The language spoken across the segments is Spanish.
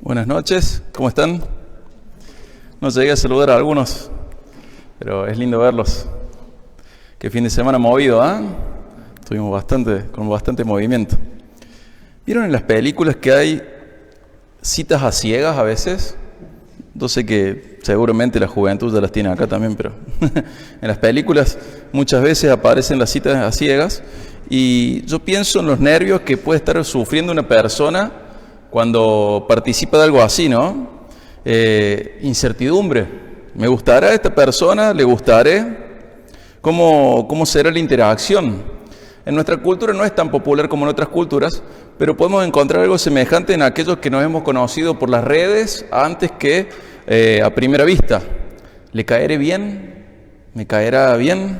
Buenas noches, ¿cómo están? No llegué a saludar a algunos, pero es lindo verlos. Qué fin de semana movido, ¿ah? Estuvimos con bastante movimiento. ¿Vieron en las películas que hay citas a ciegas a veces? Yo sé que seguramente la juventud ya las tiene acá también, pero en las películas muchas veces aparecen las citas a ciegas y yo pienso en los nervios que puede estar sufriendo una persona cuando participa de algo así, ¿no? Incertidumbre. ¿Me gustará a esta persona? ¿Le gustaré? ¿Cómo será la interacción? En nuestra cultura no es tan popular como en otras culturas, pero podemos encontrar algo semejante en aquellos que nos hemos conocido por las redes antes que a primera vista. ¿Le caeré bien? ¿Me caerá bien?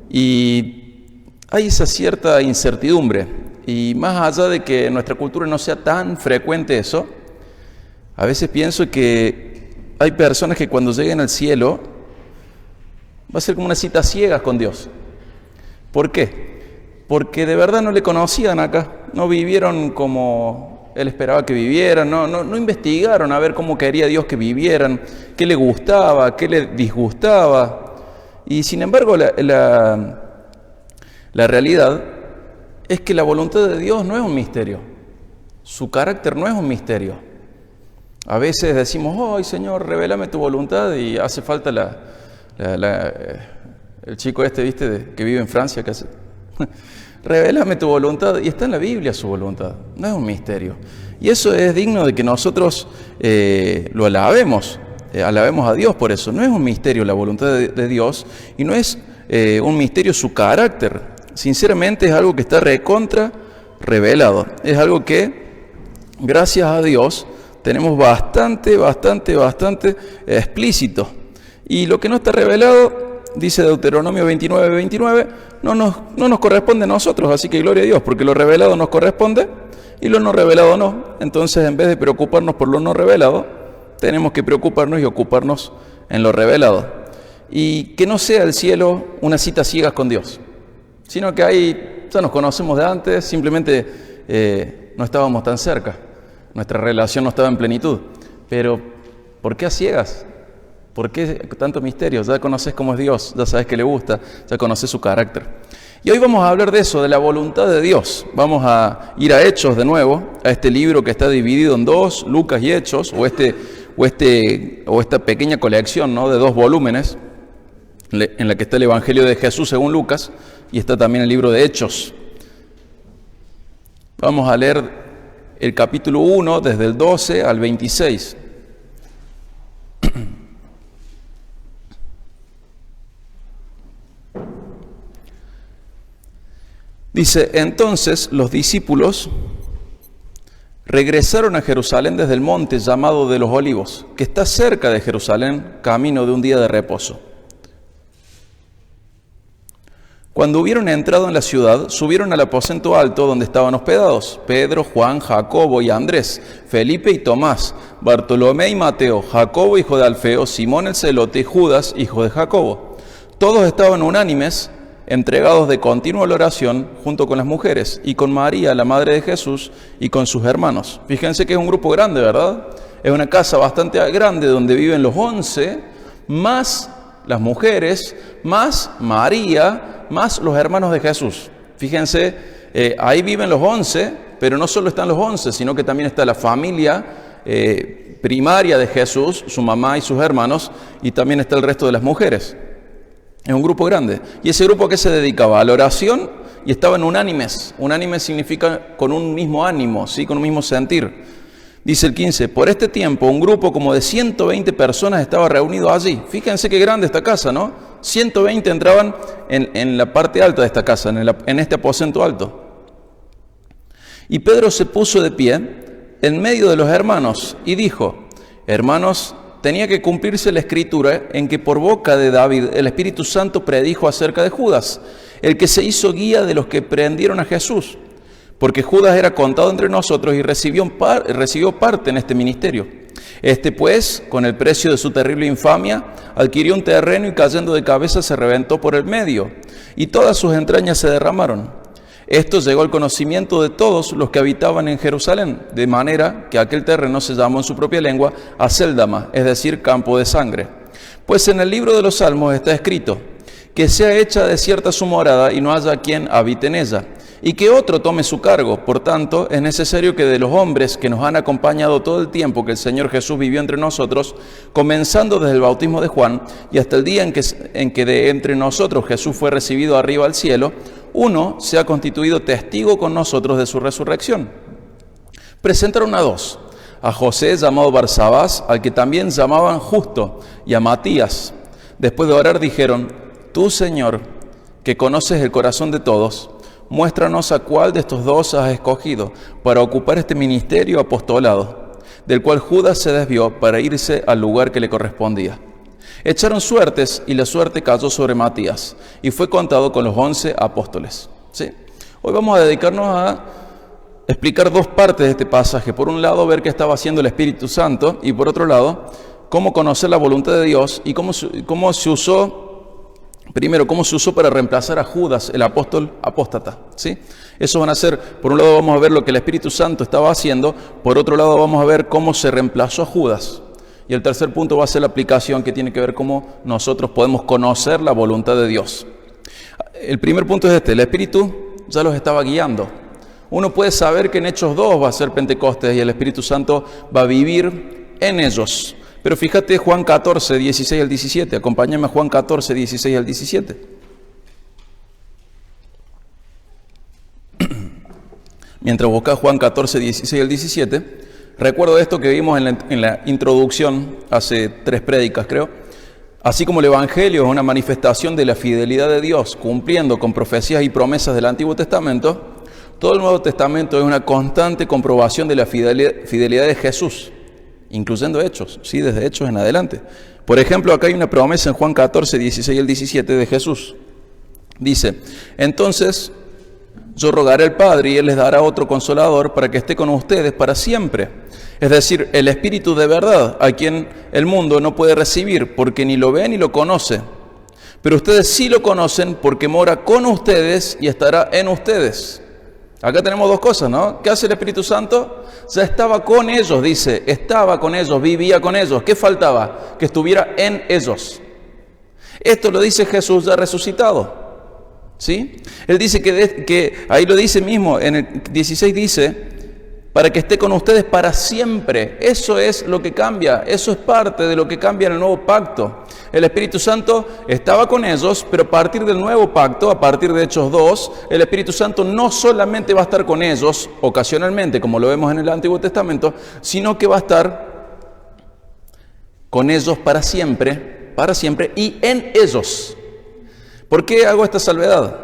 Y hay esa cierta incertidumbre. Y más allá de que en nuestra cultura no sea tan frecuente eso, a veces pienso que hay personas que cuando lleguen al cielo va a ser como una cita a ciegas con Dios. ¿Por qué? Porque de verdad no le conocían acá, no vivieron como Él esperaba que vivieran, no investigaron a ver cómo quería Dios que vivieran, qué le gustaba, qué le disgustaba. Y sin embargo la realidad es que la voluntad de Dios no es un misterio, su carácter no es un misterio. A veces decimos, ¡ay, Señor, revélame tu voluntad! Y hace falta el chico ¿viste? Que vive en Francia, que hace, revélame tu voluntad, y está en la Biblia su voluntad, no es un misterio. Y eso es digno de que nosotros lo alabemos a Dios por eso. No es un misterio la voluntad de Dios, y no es un misterio su carácter. Sinceramente es algo que está recontra revelado, es algo que, gracias a Dios, tenemos bastante explícito. Y lo que no está revelado, dice Deuteronomio 29, no nos corresponde a nosotros, así que gloria a Dios, porque lo revelado nos corresponde y lo no revelado no. Entonces, en vez de preocuparnos por lo no revelado, tenemos que preocuparnos y ocuparnos en lo revelado. Y que no sea el cielo una cita ciegas con Dios, sino que ahí ya nos conocemos de antes, simplemente no estábamos tan cerca, nuestra relación no estaba en plenitud. Pero, ¿por qué a ciegas? ¿Por qué tanto misterio? Ya conoces cómo es Dios, ya sabes que le gusta, ya conoces su carácter. Y hoy vamos a hablar de eso, de la voluntad de Dios. Vamos a ir a Hechos de nuevo, a este libro que está dividido en dos, Lucas y Hechos, o esta pequeña colección, ¿no?, de dos volúmenes, en la que está el Evangelio de Jesús según Lucas, y está también el libro de Hechos. Vamos a leer el capítulo 1, desde el 12 al 26. Dice, entonces los discípulos regresaron a Jerusalén desde el monte llamado de los Olivos, que está cerca de Jerusalén, camino de un día de reposo. Cuando hubieron entrado en la ciudad, subieron al aposento alto donde estaban hospedados Pedro, Juan, Jacobo y Andrés, Felipe y Tomás, Bartolomé y Mateo, Jacobo hijo de Alfeo, Simón el celote y Judas hijo de Jacobo. Todos estaban unánimes, entregados de continua oración junto con las mujeres y con María, la madre de Jesús, y con sus hermanos. Fíjense que es un grupo grande, ¿verdad? Es una casa bastante grande donde viven los 11, más las mujeres, más María, más los hermanos de Jesús. Fíjense, ahí viven los 11, pero no solo están los 11, sino que también está la familia primaria de Jesús, su mamá y sus hermanos, y también está el resto de las mujeres. Es un grupo grande. ¿Y ese grupo a qué se dedicaba? A la oración, y estaban unánimes. Unánimes significa con un mismo ánimo, ¿sí?, con un mismo sentir. Dice el 15, por este tiempo un grupo como de 120 personas estaba reunido allí. Fíjense qué grande esta casa, ¿no? 120 entraban en la parte alta de esta casa, en este aposento alto. Y Pedro se puso de pie en medio de los hermanos y dijo, hermanos, tenía que cumplirse la escritura en que por boca de David el Espíritu Santo predijo acerca de Judas, el que se hizo guía de los que prendieron a Jesús. Porque Judas era contado entre nosotros y recibió parte en este ministerio. Este pues, con el precio de su terrible infamia, adquirió un terreno y cayendo de cabeza se reventó por el medio, y todas sus entrañas se derramaron. Esto llegó al conocimiento de todos los que habitaban en Jerusalén, de manera que aquel terreno se llamó en su propia lengua Acéldama, es decir, campo de sangre. Pues en el libro de los Salmos está escrito, que sea hecha desierta su morada y no haya quien habite en ella, y que otro tome su cargo. Por tanto, es necesario que de los hombres que nos han acompañado todo el tiempo que el Señor Jesús vivió entre nosotros, comenzando desde el bautismo de Juan y hasta el día en que de entre nosotros Jesús fue recibido arriba al cielo, uno sea constituido testigo con nosotros de su resurrección. Presentaron a dos, a José llamado Barsabás, al que también llamaban Justo, y a Matías. Después de orar dijeron, tú, Señor, que conoces el corazón de todos, muéstranos a cuál de estos dos has escogido para ocupar este ministerio apostolado, del cual Judas se desvió para irse al lugar que le correspondía. Echaron suertes y la suerte cayó sobre Matías y fue contado con los 11 apóstoles. ¿Sí? Hoy vamos a dedicarnos a explicar dos partes de este pasaje. Por un lado, ver qué estaba haciendo el Espíritu Santo y por otro lado, cómo conocer la voluntad de Dios y cómo se usó. Primero, cómo se usó para reemplazar a Judas, el apóstol apóstata, ¿sí? Eso van a ser, por un lado vamos a ver lo que el Espíritu Santo estaba haciendo, por otro lado vamos a ver cómo se reemplazó a Judas. Y el tercer punto va a ser la aplicación que tiene que ver cómo nosotros podemos conocer la voluntad de Dios. El primer punto es este, el Espíritu ya los estaba guiando. Uno puede saber que en Hechos 2 va a ser Pentecostés y el Espíritu Santo va a vivir en ellos. Pero fíjate Juan 14, 16 al 17. Acompáñame a Juan 14, 16 al 17. Mientras buscas Juan 14, 16 al 17, recuerdo esto que vimos en la introducción hace 3 prédicas, creo. Así como el Evangelio es una manifestación de la fidelidad de Dios, cumpliendo con profecías y promesas del Antiguo Testamento, todo el Nuevo Testamento es una constante comprobación de la fidelidad de Jesús, incluyendo Hechos, ¿sí? Desde Hechos en adelante. Por ejemplo, acá hay una promesa en Juan 14, 16 al 17 de Jesús. Dice, entonces yo rogaré al Padre y Él les dará otro consolador para que esté con ustedes para siempre. Es decir, el Espíritu de verdad, a quien el mundo no puede recibir porque ni lo ve ni lo conoce. Pero ustedes sí lo conocen porque mora con ustedes y estará en ustedes. Acá tenemos dos cosas, ¿no? ¿Qué hace el Espíritu Santo? Ya estaba con ellos, dice, estaba con ellos, vivía con ellos. ¿Qué faltaba? Que estuviera en ellos. Esto lo dice Jesús ya resucitado, ¿sí? Él dice que ahí lo dice mismo, en el 16 dice, para que esté con ustedes para siempre. Eso es lo que cambia, eso es parte de lo que cambia en el nuevo pacto. El Espíritu Santo estaba con ellos, pero a partir del nuevo pacto, a partir de Hechos 2, el Espíritu Santo no solamente va a estar con ellos, ocasionalmente, como lo vemos en el Antiguo Testamento, sino que va a estar con ellos para siempre y en ellos. ¿Por qué hago esta salvedad?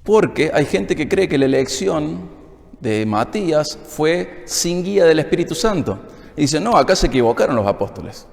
Porque hay gente que cree que la elección de Matías fue sin guía del Espíritu Santo. Y dice, no, acá se equivocaron los apóstoles.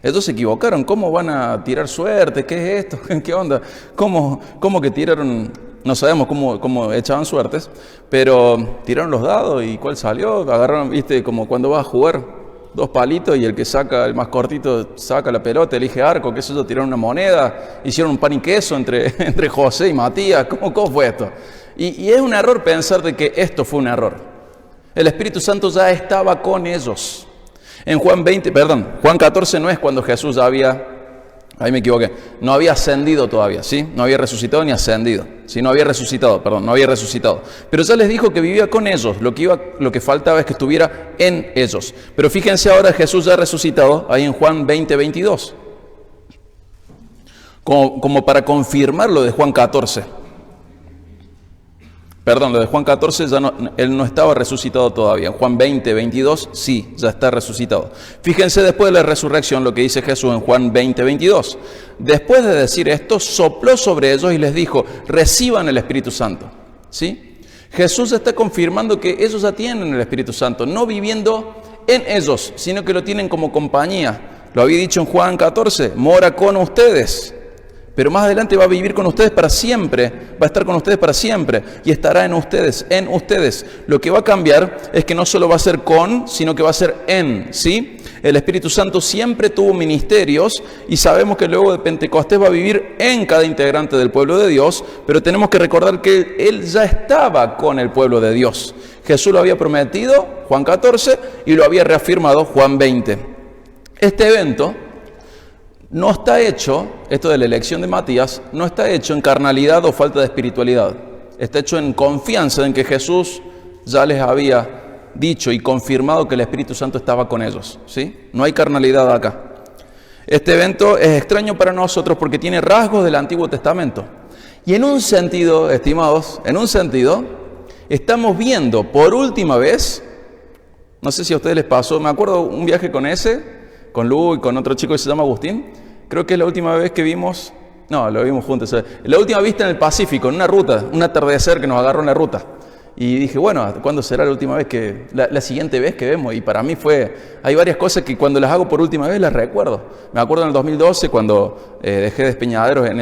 Ellos se equivocaron. ¿Cómo van a tirar suerte? ¿Qué es esto? ¿Qué onda? ¿Cómo que tiraron? No sabemos cómo echaban suertes, pero tiraron los dados y ¿cuál salió? Agarraron, viste, como cuando vas a jugar, 2 palitos y el que saca, el más cortito, saca la pelota, elige arco, qué sé yo, tiraron una moneda, hicieron un pan y queso entre José y Matías. ¿Cómo fue esto? Y es un error pensar de que esto fue un error. El Espíritu Santo ya estaba con ellos. En Juan 14 no es cuando Jesús ahí me equivoqué, no había ascendido todavía, ¿sí? No había resucitado ni ascendido, ¿sí? No había resucitado. Pero ya les dijo que vivía con ellos, lo que faltaba es que estuviera en ellos. Pero fíjense ahora Jesús ya resucitado, ahí en Juan 20, 22, como para confirmar lo de Juan 14. Lo de Juan 14 él no estaba resucitado todavía. En Juan 20, 22, sí, ya está resucitado. Fíjense después de la resurrección lo que dice Jesús en Juan 20, 22. Después de decir esto, sopló sobre ellos y les dijo, reciban el Espíritu Santo. ¿Sí? Jesús está confirmando que ellos ya tienen el Espíritu Santo, no viviendo en ellos, sino que lo tienen como compañía. Lo había dicho en Juan 14, mora con ustedes. Pero más adelante va a vivir con ustedes para siempre, va a estar con ustedes para siempre y estará en ustedes. Lo que va a cambiar es que no solo va a ser con, sino que va a ser en, ¿sí? El Espíritu Santo siempre tuvo ministerios y sabemos que luego de Pentecostés va a vivir en cada integrante del pueblo de Dios, pero tenemos que recordar que Él ya estaba con el pueblo de Dios. Jesús lo había prometido, Juan 14, y lo había reafirmado, Juan 20. Este evento no está hecho, esto de la elección de Matías, no está hecho en carnalidad o falta de espiritualidad. Está hecho en confianza en que Jesús ya les había dicho y confirmado que el Espíritu Santo estaba con ellos, ¿sí? No hay carnalidad acá. Este evento es extraño para nosotros porque tiene rasgos del Antiguo Testamento. Y en un sentido, estimados, estamos viendo por última vez, no sé si a ustedes les pasó, me acuerdo un viaje con Lu y con otro chico que se llama Agustín, creo que es la última vez que vimos, no, lo vimos juntos, la última vista en el Pacífico, en una ruta, un atardecer que nos agarró en la ruta. Y dije, bueno, ¿cuándo será la última vez la siguiente vez que vemos? Y para mí hay varias coses que cuando las hago por última vez las recuerdo. Me acuerdo en el 2012 cuando dejé Despeñaderos en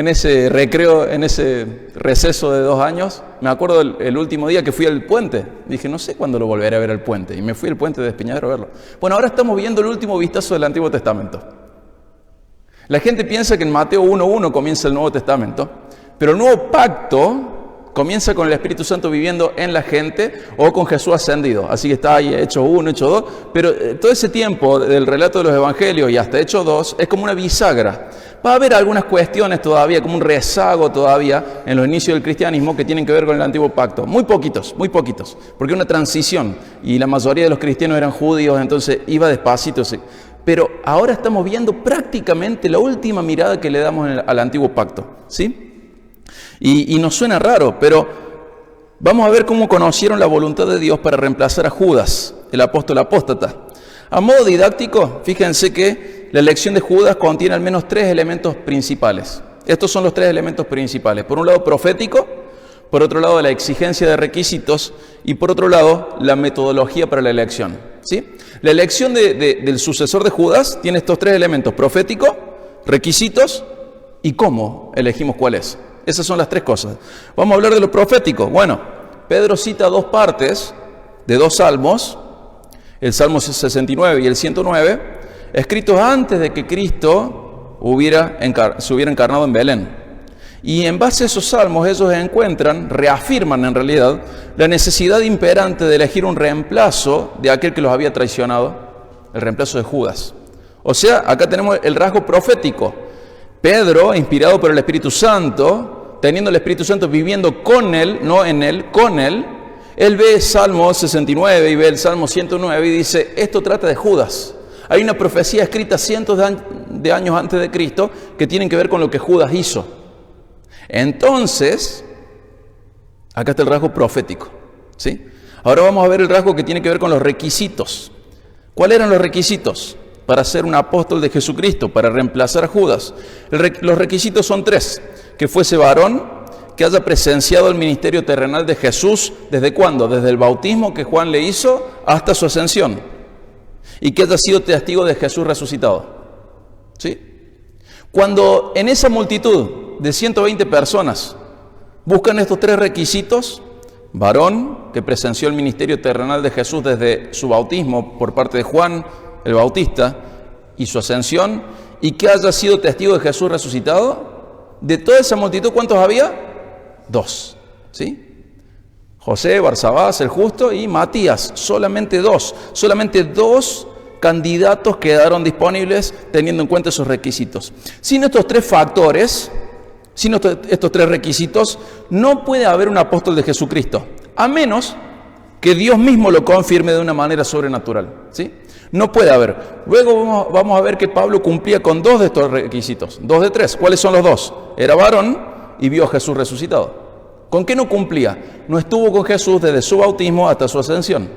ese recreo, en ese receso de 2 años. Me acuerdo el último día que fui al puente. Dije, no sé cuándo lo volveré a ver al puente. Y me fui al puente de Despeñaderos a verlo. Bueno, ahora estamos viendo el último vistazo del Antiguo Testamento. La gente piensa que en Mateo 1:1 comienza el Nuevo Testamento. Pero el nuevo pacto comienza con el Espíritu Santo viviendo en la gente o con Jesús ascendido. Así que está ahí Hechos 1, Hechos 2. Pero todo ese tiempo del relato de los evangelios y hasta Hechos 2 es como una bisagra. Va a haber algunas cuestiones todavía, como un rezago todavía en los inicios del cristianismo que tienen que ver con el antiguo pacto. Muy poquitos, porque es una transición. Y la mayoría de los cristianos eran judíos, entonces iba despacito. Sí. Pero ahora estamos viendo prácticamente la última mirada que le damos al antiguo pacto, ¿sí? Y nos suena raro, pero vamos a ver cómo conocieron la voluntad de Dios para reemplazar a Judas, el apóstol apóstata. A modo didáctico, fíjense que la elección de Judas contiene al menos 3 elementos principales. Estos son los 3 elementos principales. Por un lado, profético, por otro lado, la exigencia de requisitos y por otro lado, la metodología para la elección, ¿sí? La elección del sucesor de Judas tiene estos 3 elementos: profético, requisitos y cómo elegimos cuál es. Esas son las 3 cosas. Vamos a hablar de lo profético. Bueno, Pedro cita 2 partes de 2 salmos, el Salmo 69 y el 109, escritos antes de que Cristo se hubiera encarnado en Belén. Y en base a esos salmos ellos reafirman en realidad, la necesidad imperante de elegir un reemplazo de aquel que los había traicionado, el reemplazo de Judas. O sea, acá tenemos el rasgo profético. Pedro, inspirado por el Espíritu Santo, teniendo el Espíritu Santo viviendo con él, no en él, con él, él ve el Salmo 69 y ve el Salmo 109 y dice, esto trata de Judas. Hay una profecía escrita cientos de años antes de Cristo que tienen que ver con lo que Judas hizo. Entonces, acá está el rasgo profético, ¿sí? Ahora vamos a ver el rasgo que tiene que ver con los requisitos. ¿Cuáles eran los requisitos para ser un apóstol de Jesucristo, para reemplazar a Judas? Los requisitos son 3. Que fuese varón, que haya presenciado el ministerio terrenal de Jesús. ¿Desde cuándo? Desde el bautismo que Juan le hizo hasta su ascensión. Y que haya sido testigo de Jesús resucitado, ¿sí? Cuando en esa multitud de 120 personas buscan estos 3 requisitos: varón, que presenció el ministerio terrenal de Jesús desde su bautismo por parte de Juan el Bautista y su ascensión, y que haya sido testigo de Jesús resucitado, de toda esa multitud, ¿cuántos había? 2, ¿sí? José, Barsabás, el justo, y Matías, solamente 2. Solamente 2 candidatos quedaron disponibles teniendo en cuenta esos requisitos. Sin estos 3 factores, sin estos 3 requisitos, no puede haber un apóstol de Jesucristo, a menos que Dios mismo lo confirme de una manera sobrenatural, ¿sí? No puede haber. Luego vamos a ver que Pablo cumplía con 2 de estos requisitos, 2 de 3. ¿Cuáles son los 2? Era varón y vio a Jesús resucitado. ¿Con qué no cumplía? No estuvo con Jesús desde su bautismo hasta su ascensión.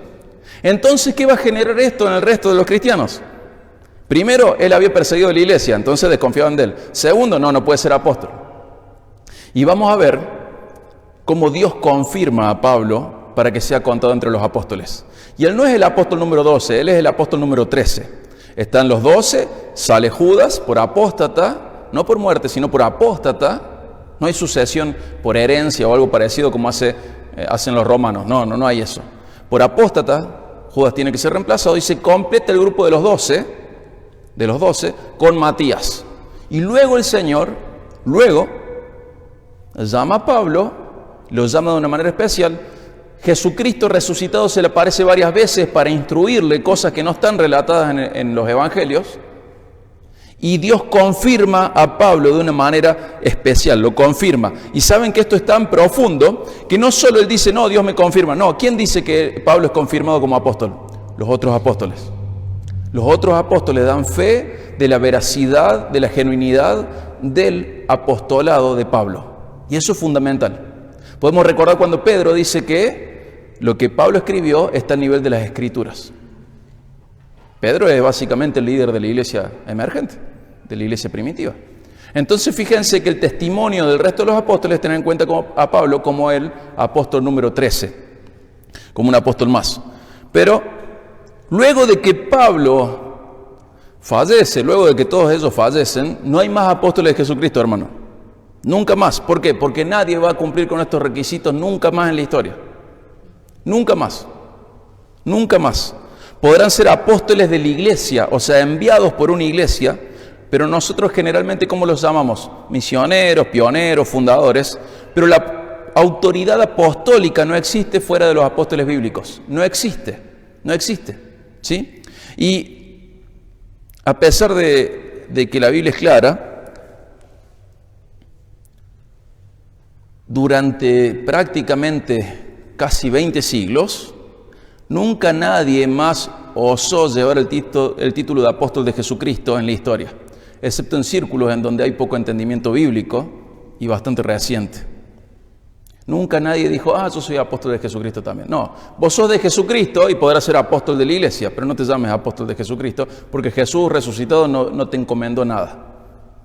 Entonces, ¿qué va a generar esto en el resto de los cristianos? Primero, él había perseguido a la iglesia, entonces desconfiaban de él. Segundo, no puede ser apóstol. Y vamos a ver cómo Dios confirma a Pablo para que sea contado entre los apóstoles. Y él no es el apóstol número 12, él es el apóstol número 13. Están los 12, sale Judas por apóstata, no por muerte, sino por apóstata. No hay sucesión por herencia o algo parecido como hacen los romanos. No hay eso. Por apóstata, Judas tiene que ser reemplazado y se completa el grupo de los 12 con Matías. Y luego el Señor, llama a Pablo, lo llama de una manera especial. Jesucristo resucitado se le aparece varias veces para instruirle cosas que no están relatadas en los evangelios. Y Dios confirma a Pablo de una manera especial, lo confirma. Y saben que esto es tan profundo que no solo él dice, no, Dios me confirma. No, ¿quién dice que Pablo es confirmado como apóstol? Los otros apóstoles. Los otros apóstoles dan fe de la veracidad, de la genuinidad del apostolado de Pablo. Y eso es fundamental. Podemos recordar cuando Pedro dice que lo que Pablo escribió está a nivel de las Escrituras. Pedro es básicamente el líder de la iglesia emergente, de la iglesia primitiva. Entonces fíjense que el testimonio del resto de los apóstoles tiene en cuenta a Pablo como el apóstol número 13, como un apóstol más. Pero luego de que Pablo fallece, luego de que todos ellos fallecen, no hay más apóstoles de Jesucristo, hermano. Nunca más. ¿Por qué? Porque nadie va a cumplir con estos requisitos nunca más en la historia. Nunca más. Nunca más. Podrán ser apóstoles de la iglesia, o sea, enviados por una iglesia, pero nosotros generalmente, ¿cómo los llamamos? Misioneros, pioneros, fundadores, pero la autoridad apostólica no existe fuera de los apóstoles bíblicos. No existe, ¿sí? Y a pesar de que la Biblia es clara, durante prácticamente casi 20 siglos, nunca nadie más osó llevar el título de apóstol de Jesucristo en la historia, excepto en círculos en donde hay poco entendimiento bíblico y bastante reciente. Nunca nadie dijo, yo soy apóstol de Jesucristo también. No, vos sos de Jesucristo y podrás ser apóstol de la iglesia, pero no te llames apóstol de Jesucristo porque Jesús resucitado no te encomendó nada.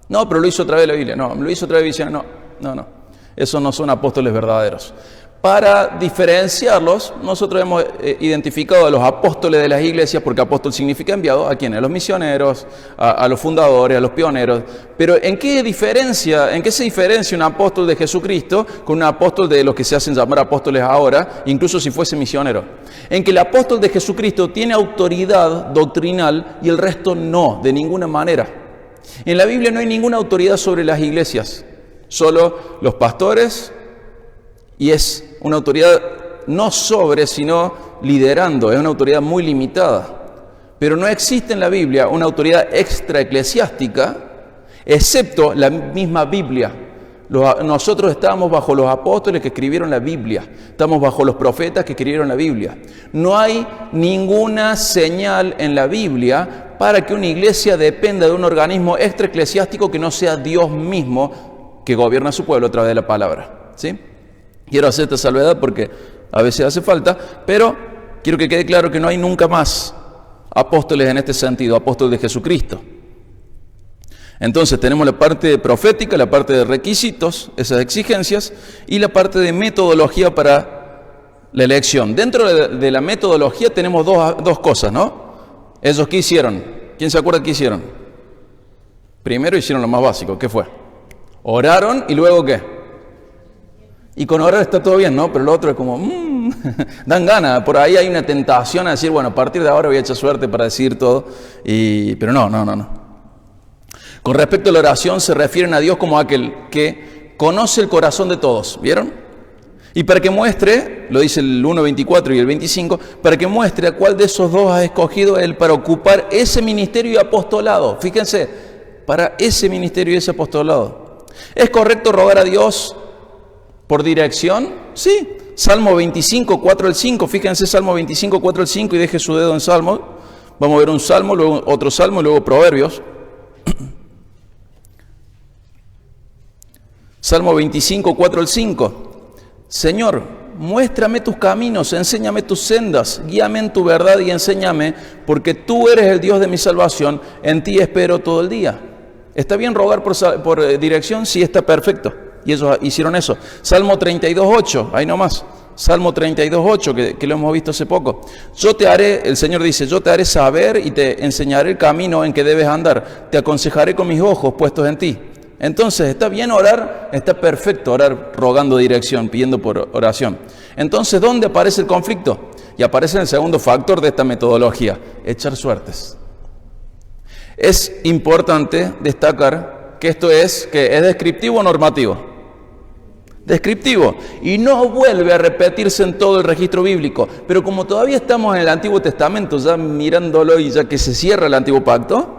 No, pero lo hizo otra vez la Biblia. No, lo hizo otra vez la Biblia. No. Esos no son apóstoles verdaderos. Para diferenciarlos, nosotros hemos identificado a los apóstoles de las iglesias, porque apóstol significa enviado, ¿a quiénes? A los misioneros, a los fundadores, a los pioneros. Pero ¿en qué se diferencia un apóstol de Jesucristo con un apóstol de los que se hacen llamar apóstoles ahora, incluso si fuese misionero? En que el apóstol de Jesucristo tiene autoridad doctrinal y el resto no, de ninguna manera. En la Biblia no hay ninguna autoridad sobre las iglesias, solo los pastores. Y es una autoridad no sobre, sino liderando, es una autoridad muy limitada. Pero no existe en la Biblia una autoridad extraeclesiástica, excepto la misma Biblia. Nosotros estamos bajo los apóstoles que escribieron la Biblia, estamos bajo los profetas que escribieron la Biblia. No hay ninguna señal en la Biblia para que una iglesia dependa de un organismo extraeclesiástico que no sea Dios mismo que gobierna a su pueblo a través de la palabra, ¿sí? Quiero hacer esta salvedad porque a veces hace falta, pero quiero que quede claro que no hay nunca más apóstoles en este sentido, apóstoles de Jesucristo. Entonces tenemos la parte profética, la parte de requisitos, esas exigencias, y la parte de metodología para la elección. Dentro de la metodología tenemos dos cosas, ¿no? Ellos, ¿qué hicieron? ¿Quién se acuerda qué hicieron? Primero hicieron lo más básico, ¿qué fue? Oraron y luego ¿qué? Y con orar está todo bien, ¿no? Pero lo otro es como, dan ganas. Por ahí hay una tentación a decir, bueno, a partir de ahora voy a echar suerte para decir todo. Pero no. Con respecto a la oración, se refieren a Dios como aquel que conoce el corazón de todos. ¿Vieron? Y para que muestre, lo dice el 1.24 y el 25, para que muestre a cuál de esos dos ha escogido Él para ocupar ese ministerio y apostolado. Fíjense, para ese ministerio y ese apostolado. ¿Es correcto rogar a Dios por dirección? Sí. Salmo 25, 4 al 5. Fíjense, Salmo 25, 4 al 5 y deje su dedo en Salmo. Vamos a ver un Salmo, luego otro Salmo y luego Proverbios. Salmo 25, 4 al 5. Señor, muéstrame tus caminos, enséñame tus sendas, guíame en tu verdad y enséñame, porque tú eres el Dios de mi salvación, en ti espero todo el día. ¿Está bien rogar por dirección? Sí, está perfecto. Y ellos hicieron eso. Salmo 32.8, ahí nomás. Salmo 32.8, que lo hemos visto hace poco. El Señor dice, yo te haré saber y te enseñaré el camino en que debes andar. Te aconsejaré con mis ojos puestos en ti. Entonces, ¿está bien orar? Está perfecto orar rogando dirección, pidiendo por oración. Entonces, ¿dónde aparece el conflicto? y aparece en el segundo factor de esta metodología, echar suertes. Es importante destacar que esto es descriptivo o normativo. Descriptivo, y no vuelve a repetirse en todo el registro bíblico, pero como todavía estamos en el Antiguo Testamento, ya mirándolo y ya que se cierra el Antiguo Pacto,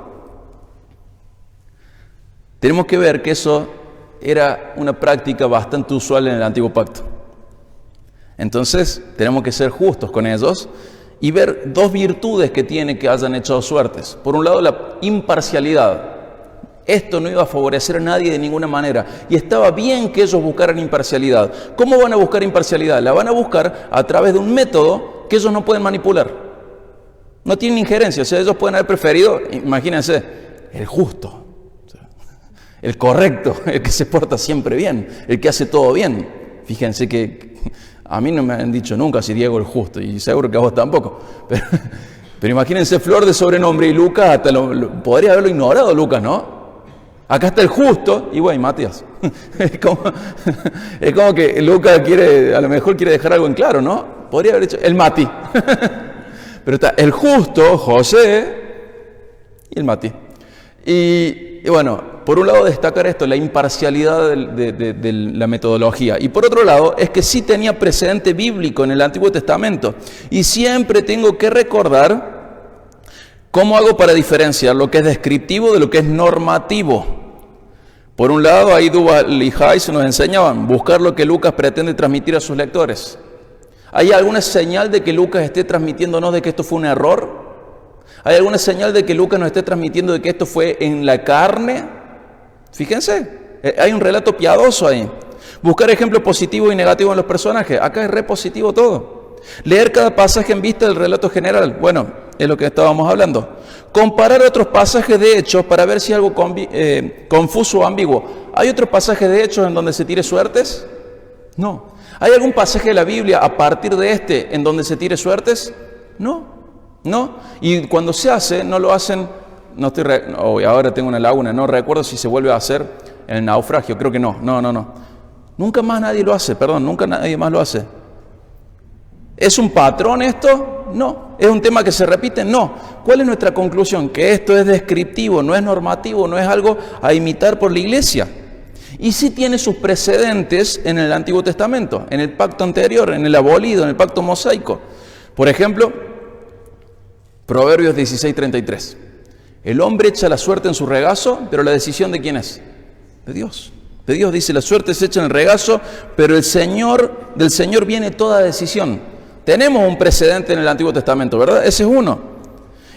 tenemos que ver que eso era una práctica bastante usual en el Antiguo Pacto. Entonces, tenemos que ser justos con ellos y ver dos virtudes que tiene que hayan echado suertes. Por un lado, la imparcialidad. Esto no iba a favorecer a nadie de ninguna manera, y estaba bien que ellos buscaran imparcialidad. ¿Cómo van a buscar imparcialidad? La van a buscar a través de un método que ellos no pueden manipular. No tienen injerencia, o sea, ellos pueden haber preferido, imagínense, el justo, el correcto, el que se porta siempre bien, el que hace todo bien. Fíjense que a mí no me han dicho nunca si Diego es el justo, y seguro que a vos tampoco. Pero imagínense Flor de sobrenombre, y Lucas hasta podría haberlo ignorado, Lucas, ¿no? Acá está el justo, y bueno, Matías. Es como que Lucas a lo mejor quiere dejar algo en claro, ¿no? Podría haber hecho el Mati. Pero está el justo, José, y el Mati. Y bueno, por un lado destacar esto, la imparcialidad de la metodología. Y por otro lado, es que sí tenía precedente bíblico en el Antiguo Testamento. Y siempre tengo que recordar cómo hago para diferenciar lo que es descriptivo de lo que es normativo. Por un lado, ahí Duval y Hayes nos enseñaban buscar lo que Lucas pretende transmitir a sus lectores. ¿Hay alguna señal de que Lucas esté transmitiéndonos de que esto fue un error? ¿Hay alguna señal de que Lucas nos esté transmitiendo de que esto fue en la carne? Fíjense, hay un relato piadoso ahí. Buscar ejemplos positivos y negativos en los personajes. Acá es re positivo todo. Leer cada pasaje en vista del relato general. Bueno, es lo que estábamos hablando. Comparar otros pasajes de Hechos para ver si algo confuso o ambiguo. ¿Hay otros pasajes de Hechos en donde se tire suertes? No. ¿Hay algún pasaje de la Biblia a partir de este en donde se tire suertes? No. Y cuando se hace, no lo hacen, ahora tengo una laguna, no recuerdo si se vuelve a hacer en el naufragio, creo que no. Nunca más nadie lo hace, nunca nadie más lo hace. ¿Es un patrón esto? No. ¿Es un tema que se repite? No. ¿Cuál es nuestra conclusión? Que esto es descriptivo, no es normativo, no es algo a imitar por la iglesia. Y sí tiene sus precedentes en el Antiguo Testamento, en el pacto anterior, en el abolido, en el pacto mosaico. Por ejemplo, Proverbios 16:33. El hombre echa la suerte en su regazo, pero la decisión ¿de quién es? De Dios. De Dios dice, la suerte se echa en el regazo, pero del Señor viene toda decisión. Tenemos un precedente en el Antiguo Testamento, ¿verdad? Ese es uno.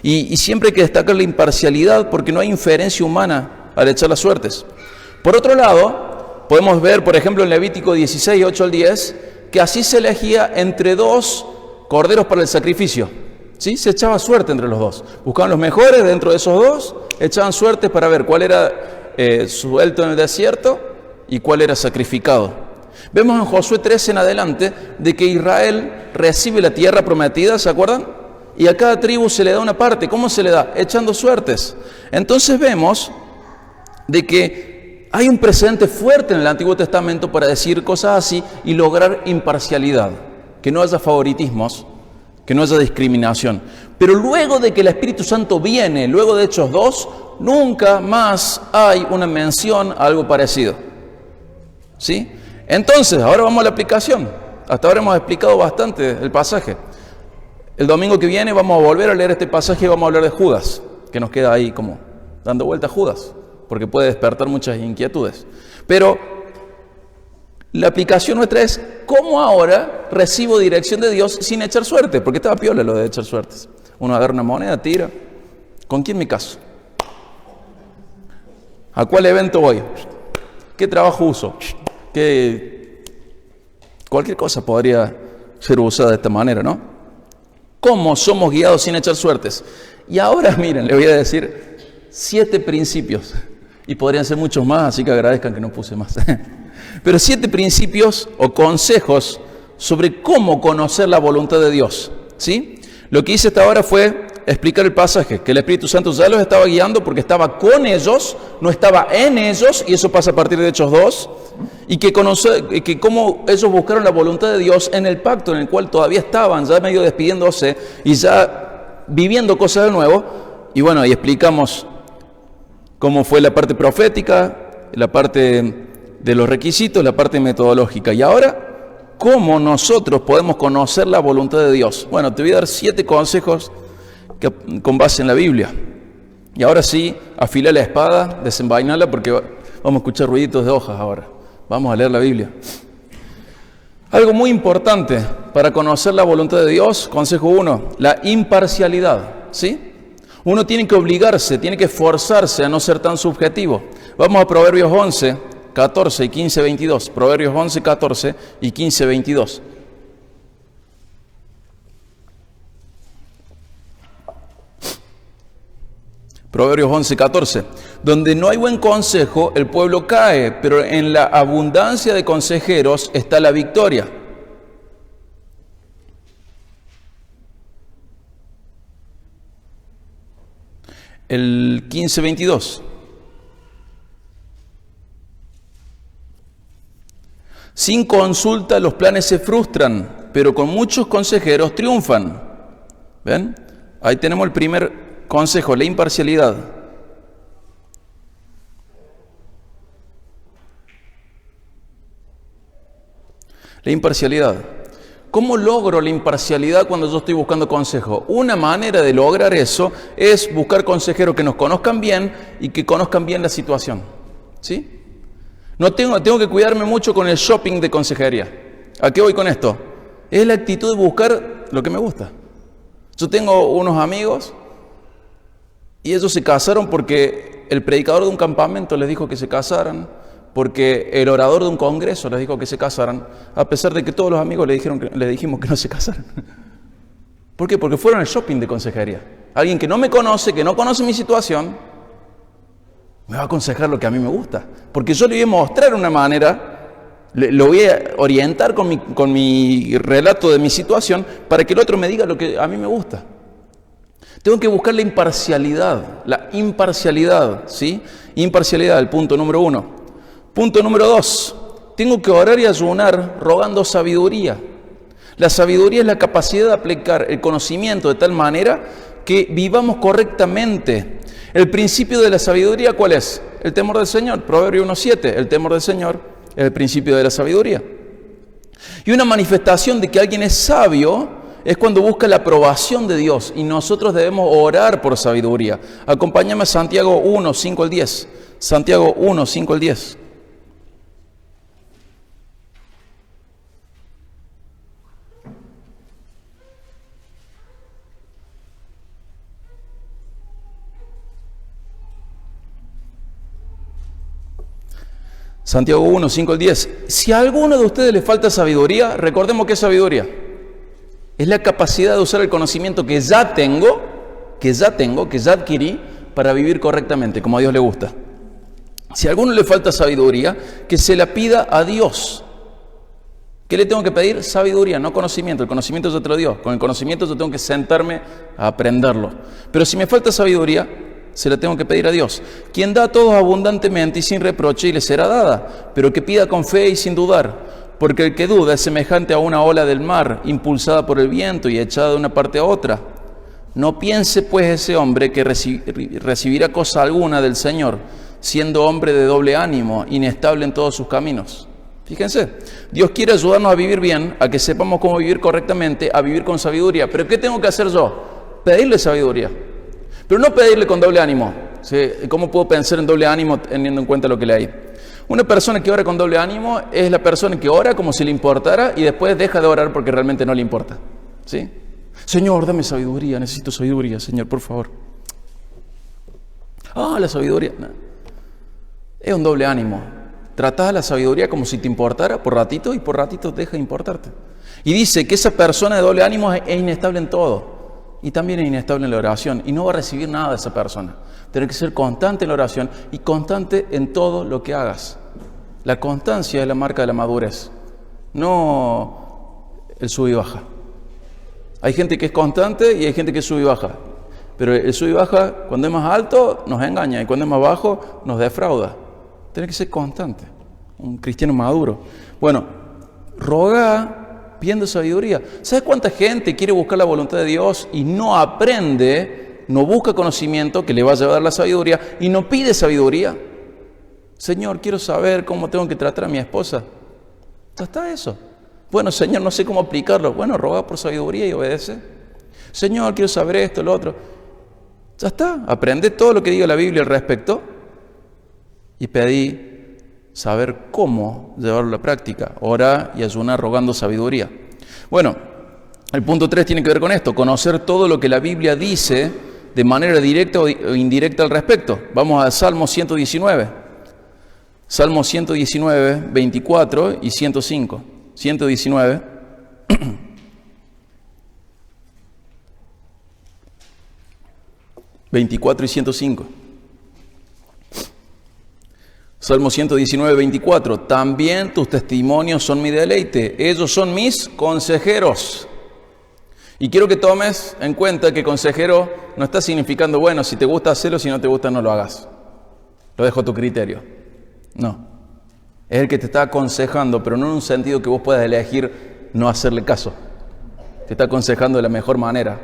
Y siempre hay que destacar la imparcialidad porque no hay inferencia humana al echar las suertes. Por otro lado, podemos ver, por ejemplo, en Levítico 16, 8 al 10, que así se elegía entre dos corderos para el sacrificio. ¿Sí? Se echaba suerte entre los dos. Buscaban los mejores dentro de esos dos, echaban suerte para ver cuál era suelto en el desierto y cuál era sacrificado. Vemos en Josué 13 en adelante de que Israel recibe la tierra prometida, ¿se acuerdan? Y a cada tribu se le da una parte. ¿Cómo se le da? Echando suertes. Entonces vemos de que hay un precedente fuerte en el Antiguo Testamento para decir cosas así y lograr imparcialidad, que no haya favoritismos, que no haya discriminación. Pero luego de que el Espíritu Santo viene, luego de Hechos 2, nunca más hay una mención a algo parecido. ¿Sí? Entonces, ahora vamos a la aplicación. Hasta ahora hemos explicado bastante el pasaje. El domingo que viene vamos a volver a leer este pasaje y vamos a hablar de Judas, que nos queda ahí como dando vuelta a Judas, porque puede despertar muchas inquietudes. Pero la aplicación nuestra es, ¿cómo ahora recibo dirección de Dios sin echar suerte? Porque estaba piola lo de echar suertes. Uno agarra una moneda, tira. ¿Con quién me caso? ¿A cuál evento voy? ¿Qué trabajo uso? Cualquier cosa podría ser usada de esta manera, ¿no? ¿Cómo somos guiados sin echar suertes? Y ahora, miren, le voy a decir 7 principios. Y podrían ser muchos más, así que agradezcan que no puse más. Pero 7 principios o consejos sobre cómo conocer la voluntad de Dios, ¿sí? Lo que hice hasta ahora fue explicar el pasaje, que el Espíritu Santo ya los estaba guiando porque estaba con ellos, no estaba en ellos, y eso pasa a partir de Hechos 2, y que cómo ellos buscaron la voluntad de Dios en el pacto en el cual todavía estaban, ya medio despidiéndose y ya viviendo cosas de nuevo. Y bueno, y explicamos cómo fue la parte profética, la parte de los requisitos, la parte metodológica. Y ahora, ¿cómo nosotros podemos conocer la voluntad de Dios? Bueno, te voy a dar 7 consejos con base en la Biblia. Y ahora sí, afila la espada, desenvainala, porque vamos a escuchar ruiditos de hojas ahora. Vamos a leer la Biblia. Algo muy importante para conocer la voluntad de Dios, consejo 1, la imparcialidad, ¿sí? Uno tiene que obligarse, tiene que esforzarse a no ser tan subjetivo. Vamos a Proverbios 11, 14 y 15, 22. Proverbios 11, 14 y 15, 22. Proverbios 11, 14. Donde no hay buen consejo, el pueblo cae, pero en la abundancia de consejeros está la victoria. El 15, 22. Sin consulta los planes se frustran, pero con muchos consejeros triunfan. ¿Ven? Ahí tenemos el primer consejo, la imparcialidad. La imparcialidad. ¿Cómo logro la imparcialidad cuando yo estoy buscando consejo? Una manera de lograr eso es buscar consejeros que nos conozcan bien y que conozcan bien la situación. ¿Sí? No tengo que cuidarme mucho con el shopping de consejería. ¿A qué voy con esto? Es la actitud de buscar lo que me gusta. Yo tengo unos amigos y ellos se casaron porque el predicador de un campamento les dijo que se casaran, porque el orador de un congreso les dijo que se casaran, a pesar de que todos los amigos le dijimos que no se casaran. ¿Por qué? Porque fueron al shopping de consejería. Alguien que no me conoce, que no conoce mi situación, me va a aconsejar lo que a mí me gusta. Porque yo le voy a mostrar una manera, lo voy a orientar con mi relato de mi situación para que el otro me diga lo que a mí me gusta. Tengo que buscar la imparcialidad, ¿sí? Imparcialidad, el punto número 1. Punto número 2, tengo que orar y ayunar rogando sabiduría. La sabiduría es la capacidad de aplicar el conocimiento de tal manera que vivamos correctamente. El principio de la sabiduría, ¿cuál es? El temor del Señor. Proverbio 1:7, el temor del Señor es el principio de la sabiduría. Y una manifestación de que alguien es sabio es cuando busca la aprobación de Dios, y nosotros debemos orar por sabiduría. Acompáñame a Santiago 1, 5 al 10. Santiago 1, 5 al 10. Santiago 1, 5 al 10. Si a alguno de ustedes le falta sabiduría, recordemos que es sabiduría. Es la capacidad de usar el conocimiento que ya adquirí para vivir correctamente, como a Dios le gusta. Si a alguno le falta sabiduría, que se la pida a Dios. ¿Qué le tengo que pedir? Sabiduría, no conocimiento. El conocimiento ya te lo dio. Con el conocimiento yo tengo que sentarme a aprenderlo. Pero si me falta sabiduría, se la tengo que pedir a Dios, quien da a todos abundantemente y sin reproche, y le será dada, pero que pida con fe y sin dudar, porque el que duda es semejante a una ola del mar, impulsada por el viento y echada de una parte a otra. No piense pues ese hombre que recibirá cosa alguna del Señor, siendo hombre de doble ánimo, inestable en todos sus caminos. Fíjense, Dios quiere ayudarnos a vivir bien, a que sepamos cómo vivir correctamente, a vivir con sabiduría. ¿Pero qué tengo que hacer yo? Pedirle sabiduría. Pero no pedirle con doble ánimo. ¿Sí? ¿Cómo puedo pensar en doble ánimo teniendo en cuenta lo que leí? Una persona que ora con doble ánimo es la persona que ora como si le importara y después deja de orar porque realmente no le importa. ¿Sí? Señor, dame sabiduría, necesito sabiduría, Señor, por favor. La sabiduría. No. Es un doble ánimo. Tratás la sabiduría como si te importara por ratito y por ratito deja de importarte. Y dice que esa persona de doble ánimo es inestable en todo. Y también es inestable en la oración y no va a recibir nada de esa persona. Tienes que ser constante en la oración y constante en todo lo que hagas. La constancia es la marca de la madurez, no el sub y baja. Hay gente que es constante y hay gente que sube y baja. Pero el sub y baja, cuando es más alto, nos engaña, y cuando es más bajo, nos defrauda. Tiene que ser constante, un cristiano maduro. Bueno, roga pidiendo sabiduría. ¿Sabes cuánta gente quiere buscar la voluntad de Dios y no aprende, no busca conocimiento que le va a llevar la sabiduría y no pide sabiduría? Señor, quiero saber cómo tengo que tratar a mi esposa. Ya está eso. Bueno, Señor, no sé cómo aplicarlo. Bueno, roga por sabiduría y obedece. Señor, quiero saber esto, lo otro. Ya está. Aprende todo lo que diga la Biblia al respecto y pedí saber cómo llevarlo a la práctica. Ora y ayunar rogando sabiduría. Bueno, el punto 3 tiene que ver con esto. Conocer todo lo que la Biblia dice de manera directa o indirecta al respecto. Vamos a Salmo 119. Salmo 119, 24 y 105. 119. ...24 y 105. Salmo 119, 24. También tus testimonios son mi deleite. Ellos son mis consejeros. Y quiero que tomes en cuenta que consejero no está significando, bueno, si te gusta hacerlo, si no te gusta no lo hagas. Lo dejo a tu criterio. No. Es el que te está aconsejando, pero no en un sentido que vos puedas elegir no hacerle caso. Te está aconsejando de la mejor manera.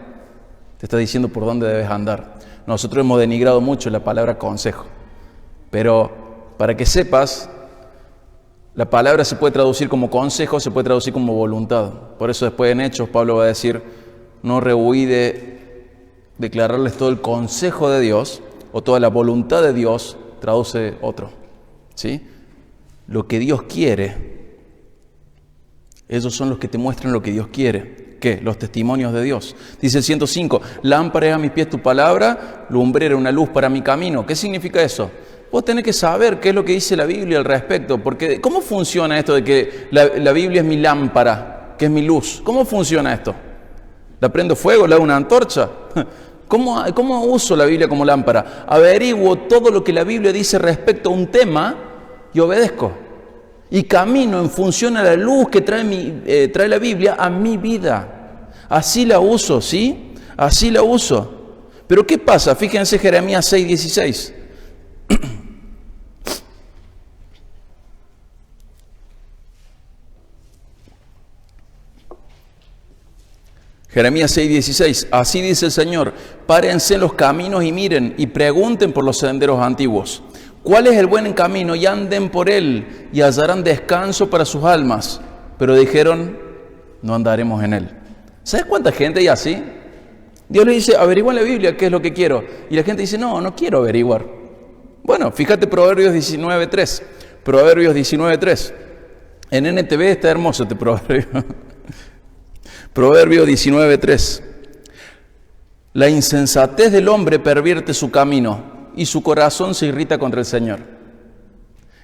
Te está diciendo por dónde debes andar. Nosotros hemos denigrado mucho la palabra consejo. Pero para que sepas, la palabra se puede traducir como consejo, se puede traducir como voluntad. Por eso después en Hechos Pablo va a decir, no rehuí de declararles todo el consejo de Dios o toda la voluntad de Dios, traduce otro. ¿Sí? Lo que Dios quiere, esos son los que te muestran lo que Dios quiere. ¿Qué? Los testimonios de Dios. Dice el 105, lámpara es a mis pies tu palabra, lumbrera una luz para mi camino. ¿Qué significa eso? Vos tenés que saber qué es lo que dice la Biblia al respecto, porque ¿cómo funciona esto de que la Biblia es mi lámpara, que es mi luz? ¿Cómo funciona esto? ¿La prendo fuego? ¿Le hago una antorcha? ¿Cómo uso la Biblia como lámpara? Averiguo todo lo que la Biblia dice respecto a un tema y obedezco. Y camino en función a la luz que trae la Biblia a mi vida. Así la uso, ¿sí? Así la uso. Pero ¿qué pasa? Fíjense Jeremías 6:16. Jeremías 6:16, así dice el Señor, párense en los caminos y miren y pregunten por los senderos antiguos. ¿Cuál es el buen camino? Y anden por él y hallarán descanso para sus almas. Pero dijeron, no andaremos en él. ¿Sabes cuánta gente hay así? Dios le dice, averigua en la Biblia qué es lo que quiero. Y la gente dice, no quiero averiguar. Bueno, fíjate Proverbios 19:3. Proverbios 19:3. En NTV está hermoso este proverbio. Proverbio 19:3. La insensatez del hombre pervierte su camino y su corazón se irrita contra el Señor.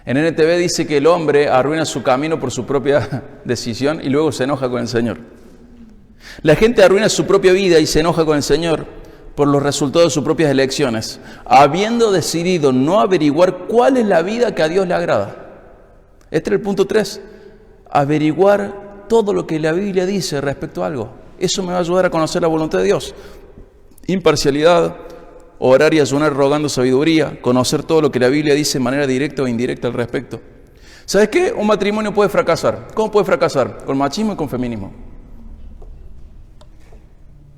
En NTV dice que el hombre arruina su camino por su propia decisión y luego se enoja con el Señor. La gente arruina su propia vida y se enoja con el Señor por los resultados de sus propias elecciones, habiendo decidido no averiguar cuál es la vida que a Dios le agrada. Este es el punto 3. Averiguar todo lo que la Biblia dice respecto a algo. Eso me va a ayudar a conocer la voluntad de Dios. Imparcialidad, orar y ayunar rogando sabiduría, conocer todo lo que la Biblia dice de manera directa o indirecta al respecto. ¿Sabes qué? Un matrimonio puede fracasar. ¿Cómo puede fracasar? Con machismo y con feminismo.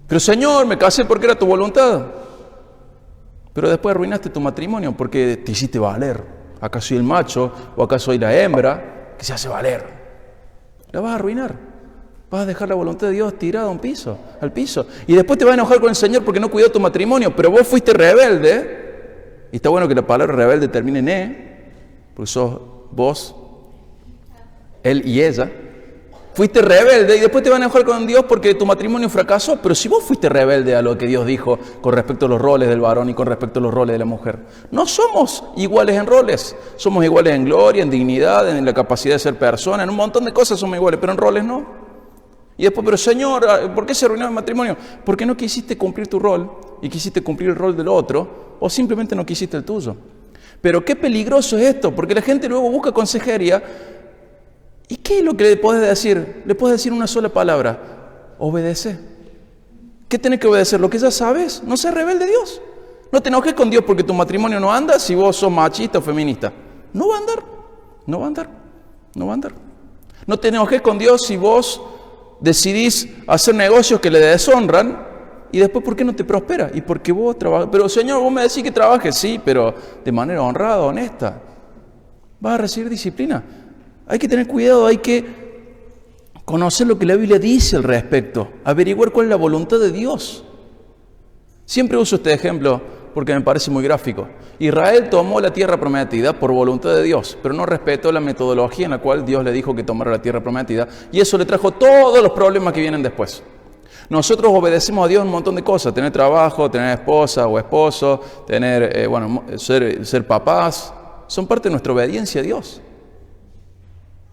Pero Señor, me casé porque era tu voluntad. Pero después arruinaste tu matrimonio porque te hiciste valer. Acá soy el macho o acá soy la hembra que se hace valer. La vas a arruinar. Vas a dejar la voluntad de Dios tirada al piso. Y después te vas a enojar con el Señor porque no cuidó tu matrimonio, pero vos fuiste rebelde. Y está bueno que la palabra rebelde termine en E, porque sos vos, él y ella. Fuiste rebelde y después te vas a enojar con Dios porque tu matrimonio fracasó. Pero si vos fuiste rebelde a lo que Dios dijo con respecto a los roles del varón y con respecto a los roles de la mujer. No somos iguales en roles. Somos iguales en gloria, en dignidad, en la capacidad de ser persona. En un montón de cosas somos iguales, pero en roles no. Y después, pero Señor, ¿por qué se arruinó el matrimonio? Porque no quisiste cumplir tu rol y quisiste cumplir el rol del otro o simplemente no quisiste el tuyo. Pero qué peligroso es esto, porque la gente luego busca consejería. ¿Y qué es lo que le puedes decir? Le puedes decir una sola palabra: obedece. ¿Qué tenés que obedecer? Lo que ya sabes. No seas rebelde a Dios. No te enojes con Dios porque tu matrimonio no anda si vos sos machista o feminista. No va a andar. No va a andar. No va a andar. No te enojes con Dios si vos decidís hacer negocios que le deshonran y después ¿por qué no te prospera? Y porque vos trabajas. Pero Señor, vos me decís que trabajes, sí, pero de manera honrada, honesta. Vas a recibir disciplina. Hay que tener cuidado, hay que conocer lo que la Biblia dice al respecto, averiguar cuál es la voluntad de Dios. Siempre uso este ejemplo porque me parece muy gráfico. Israel tomó la tierra prometida por voluntad de Dios, pero no respetó la metodología en la cual Dios le dijo que tomara la tierra prometida, y eso le trajo todos los problemas que vienen después. Nosotros obedecemos a Dios un montón de cosas: tener trabajo, tener esposa o esposo, tener, ser papás. Son parte de nuestra obediencia a Dios.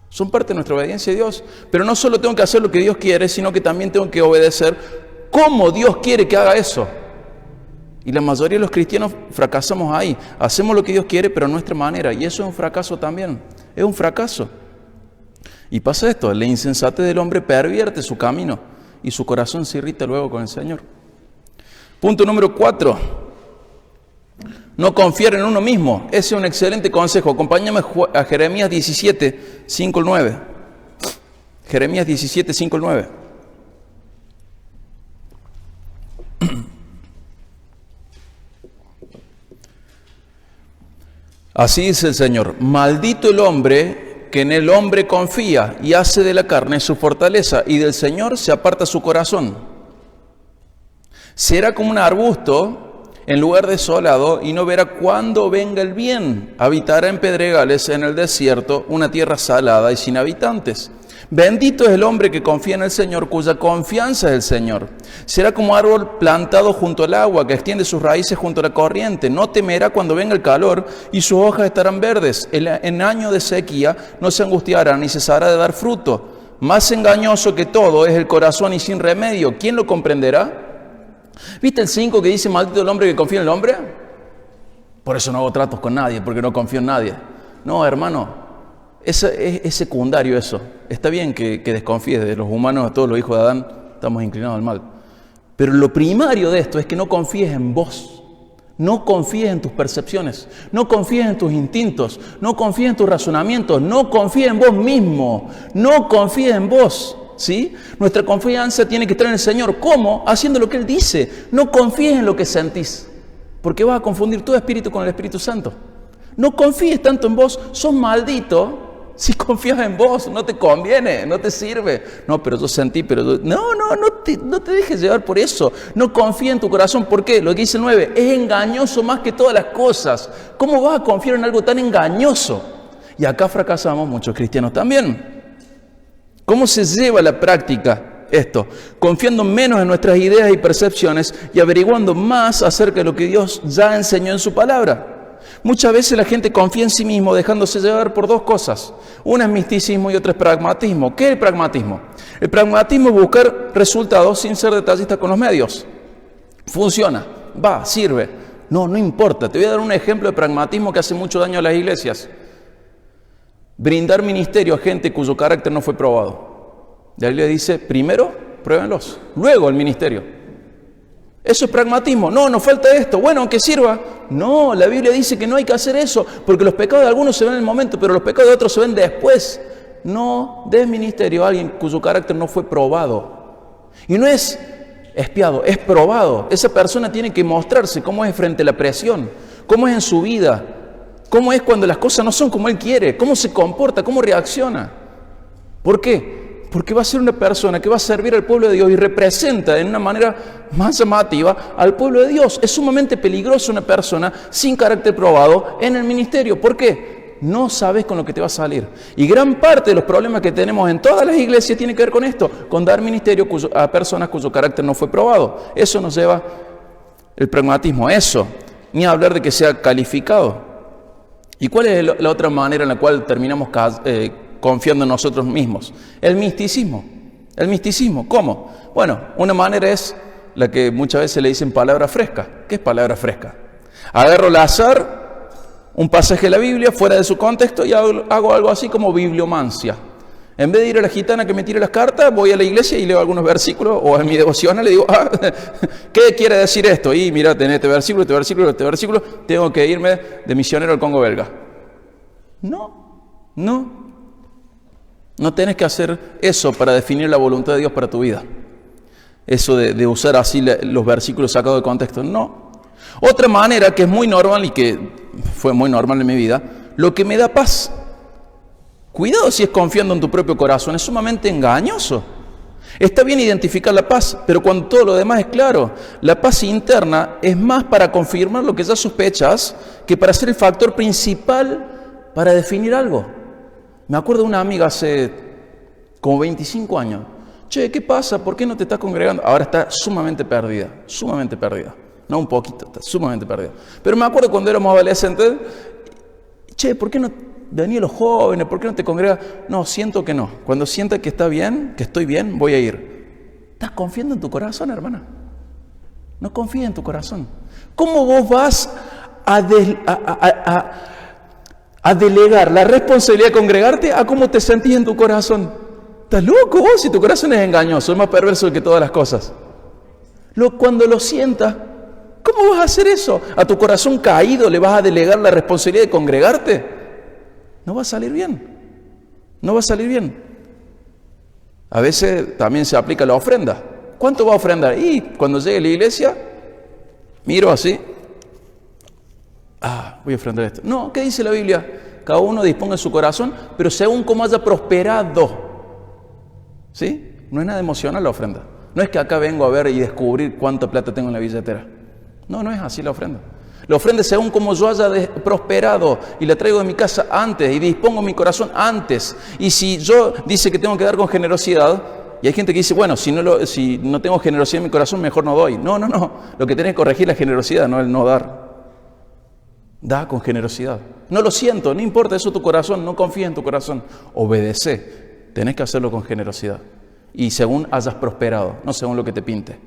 Son parte de nuestra obediencia a Dios. Pero no solo tengo que hacer lo que Dios quiere, sino que también tengo que obedecer cómo Dios quiere que haga eso. Y la mayoría de los cristianos fracasamos ahí. Hacemos lo que Dios quiere, pero a nuestra manera. Y eso es un fracaso también. Es un fracaso. Y pasa esto: la insensatez del hombre pervierte su camino y su corazón se irrita luego con el Señor. Punto número 4. No confiar en uno mismo. Ese es un excelente consejo. Acompáñame a Jeremías 17, 5 al 9. Jeremías 17, 5 al 9. Así dice el Señor: maldito el hombre que en el hombre confía y hace de la carne su fortaleza, y del Señor se aparta su corazón. Será como un arbusto en lugar desolado, y no verá cuándo venga el bien. Habitará en pedregales en el desierto, una tierra salada y sin habitantes. Bendito es el hombre que confía en el Señor, cuya confianza es el Señor. Será como árbol plantado junto al agua, que extiende sus raíces junto a la corriente. No temerá cuando venga el calor, y sus hojas estarán verdes. En año de sequía no se angustiará, ni cesará de dar fruto. Más engañoso que todo es el corazón y sin remedio. ¿Quién lo comprenderá? ¿Viste el 5 que dice: maldito el hombre que confía en el hombre? Por eso no hago tratos con nadie, porque no confío en nadie. No, hermano, es secundario eso. Está bien que desconfíes de los humanos, todos los hijos de Adán estamos inclinados al mal. Pero lo primario de esto es que no confíes en vos. No confíes en tus percepciones, no confíes en tus instintos, no confíes en tus razonamientos, no confíes en vos mismo, no confíes en vos. ¿Sí? Nuestra confianza tiene que estar en el Señor. ¿Cómo? Haciendo lo que Él dice. No confíes en lo que sentís, porque vas a confundir tu espíritu con el Espíritu Santo. No confíes tanto en vos. Sos maldito si confías en vos. No te conviene, no te sirve. No, pero yo sentí, pero no te dejes llevar por eso. No confíes en tu corazón. ¿Por qué? Lo que dice el 9: es engañoso más que todas las cosas. ¿Cómo vas a confiar en algo tan engañoso? Y acá fracasamos muchos cristianos también. ¿Cómo se lleva a la práctica esto? Confiando menos en nuestras ideas y percepciones y averiguando más acerca de lo que Dios ya enseñó en su palabra. Muchas veces la gente confía en sí mismo dejándose llevar por dos cosas. Una es misticismo y otra es pragmatismo. ¿Qué es el pragmatismo? El pragmatismo es buscar resultados sin ser detallista con los medios. Funciona, va, sirve. No importa. Te voy a dar un ejemplo de pragmatismo que hace mucho daño a las iglesias. Brindar ministerio a gente cuyo carácter no fue probado. La Biblia dice: primero pruébenlos, luego el ministerio. Eso es pragmatismo. No falta esto. Bueno, aunque sirva. No, la Biblia dice que no hay que hacer eso, porque los pecados de algunos se ven en el momento, pero los pecados de otros se ven después. No des ministerio a alguien cuyo carácter no fue probado. Y no es espiado, es probado. Esa persona tiene que mostrarse cómo es frente a la presión, cómo es en su vida, cómo es cuando las cosas no son como Él quiere, cómo se comporta, cómo reacciona. ¿Por qué? Porque va a ser una persona que va a servir al pueblo de Dios y representa de una manera más llamativa al pueblo de Dios. Es sumamente peligroso una persona sin carácter probado en el ministerio. ¿Por qué? No sabes con lo que te va a salir. Y gran parte de los problemas que tenemos en todas las iglesias tiene que ver con esto, con dar ministerio a personas cuyo carácter no fue probado. Eso nos lleva el pragmatismo a eso, ni a hablar de que sea calificado. ¿Y cuál es la otra manera en la cual terminamos confiando en nosotros mismos? El misticismo. El misticismo, ¿cómo? Bueno, una manera es la que muchas veces le dicen palabra fresca. ¿Qué es palabra fresca? Agarro al azar un pasaje de la Biblia fuera de su contexto y hago algo así como bibliomancia. En vez de ir a la gitana que me tire las cartas, voy a la iglesia y leo algunos versículos, o en mi devocional le digo, ¿qué quiere decir esto? Y mira, tenés este versículo, tengo que irme de misionero al Congo belga. No tenés que hacer eso para definir la voluntad de Dios para tu vida. Eso de usar así los versículos sacados de contexto, no. Otra manera que es muy normal y que fue muy normal en mi vida, lo que me da paz. Cuidado si es confiando en tu propio corazón, es sumamente engañoso. Está bien identificar la paz, pero cuando todo lo demás es claro, la paz interna es más para confirmar lo que ya sospechas que para ser el factor principal para definir algo. Me acuerdo de una amiga hace como 25 años. Che, ¿qué pasa? ¿Por qué no te estás congregando? Ahora está sumamente perdida. No un poquito, está sumamente perdida. Pero me acuerdo cuando éramos adolescentes, che, ¿por qué no venís los jóvenes? ¿Por qué no te congregas? No, siento que no. Cuando sienta que está bien, que estoy bien, voy a ir. ¿Estás confiando en tu corazón, hermana? No confíes en tu corazón. ¿Cómo vos vas a delegar la responsabilidad de congregarte a cómo te sentís en tu corazón? ¿Estás loco vos? Si tu corazón es engañoso, es más perverso que todas las cosas. Cuando lo sientas, ¿cómo vas a hacer eso? ¿A tu corazón caído le vas a delegar la responsabilidad de congregarte? No va a salir bien. A veces también se aplica la ofrenda. ¿Cuánto va a ofrendar? Y cuando llegue a la iglesia, miro así. Voy a ofrendar esto. No, ¿qué dice la Biblia? Cada uno disponga su corazón, pero según cómo haya prosperado. ¿Sí? No es nada emocional la ofrenda. No es que acá vengo a ver y descubrir cuánta plata tengo en la billetera. No es así la ofrenda. La ofrenda es según como yo haya prosperado y la traigo de mi casa antes y dispongo mi corazón antes. Y si yo dice que tengo que dar con generosidad, y hay gente que dice, bueno, si no tengo generosidad en mi corazón, mejor no doy. No. Lo que tenés que corregir es la generosidad, no el no dar. Da con generosidad. No lo siento, no importa, eso es tu corazón, no confíes en tu corazón. Obedece, tenés que hacerlo con generosidad. Y según hayas prosperado, no según lo que te pinte.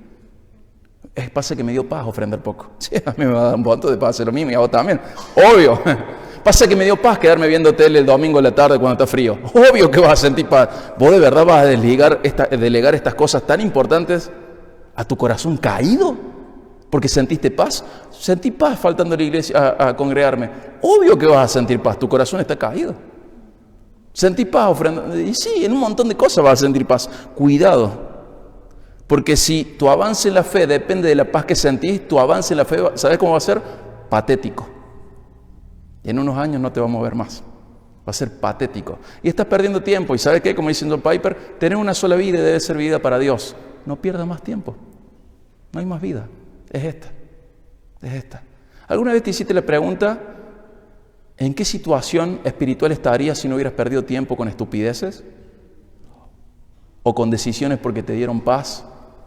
Pasa que me dio paz ofrendar poco. Sí, a mí me va a dar un montón de paz, es lo mismo, y a vos también. Obvio. Pasa que me dio paz quedarme viendo tele el domingo en la tarde cuando está frío. Obvio que vas a sentir paz. ¿Vos de verdad vas a delegar estas cosas tan importantes a tu corazón caído? ¿Porque sentiste paz? Sentí paz faltando a la iglesia a congregarme. Obvio que vas a sentir paz, tu corazón está caído. Sentí paz ofrendando. Y sí, en un montón de cosas vas a sentir paz. Cuidado. Porque si tu avance en la fe depende de la paz que sentís, tu avance en la fe, ¿sabes cómo va a ser? Patético. Y en unos años no te va a mover más. Va a ser patético. Y estás perdiendo tiempo. ¿Y sabes qué? Como dice John Piper, tener una sola vida y debe ser vida para Dios. No pierdas más tiempo. No hay más vida. Es esta. ¿Alguna vez te hiciste la pregunta, ¿en qué situación espiritual estarías si no hubieras perdido tiempo con estupideces? ¿O con decisiones porque te dieron paz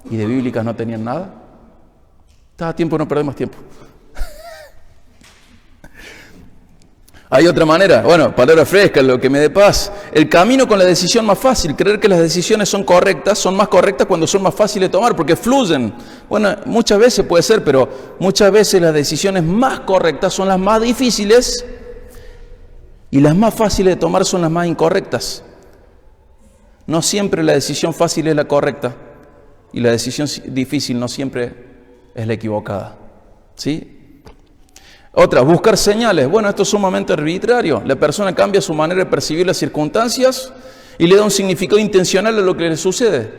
y de bíblicas no tenían nada? Estás a tiempo de no perder más tiempo. Hay otra manera, palabra fresca, lo que me dé paz. El camino con la decisión más fácil, creer que las decisiones son más correctas cuando son más fáciles de tomar, porque fluyen. Bueno, muchas veces puede ser, pero muchas veces las decisiones más correctas son las más difíciles y las más fáciles de tomar son las más incorrectas. No siempre la decisión fácil es la correcta y la decisión difícil no siempre es la equivocada. ¿Sí? Otra, buscar señales. Bueno, esto es sumamente arbitrario. La persona cambia su manera de percibir las circunstancias y le da un significado intencional a lo que le sucede.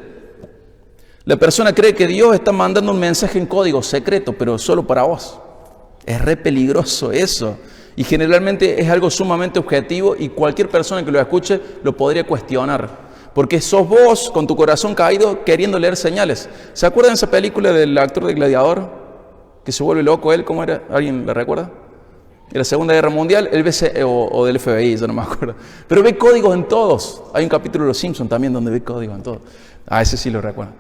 La persona cree que Dios está mandando un mensaje en código secreto, pero solo para vos. Es re peligroso eso. Y generalmente es algo sumamente objetivo y cualquier persona que lo escuche lo podría cuestionar. Porque sos vos con tu corazón caído queriendo leer señales. ¿Se acuerdan de esa película del actor de Gladiador? Que se vuelve loco él, ¿cómo era? ¿Alguien la recuerda? De la Segunda Guerra Mundial, él ve, o del FBI, yo no me acuerdo. Pero ve códigos en todos. Hay un capítulo de Los Simpsons también donde ve códigos en todos. Ese sí lo recuerdo.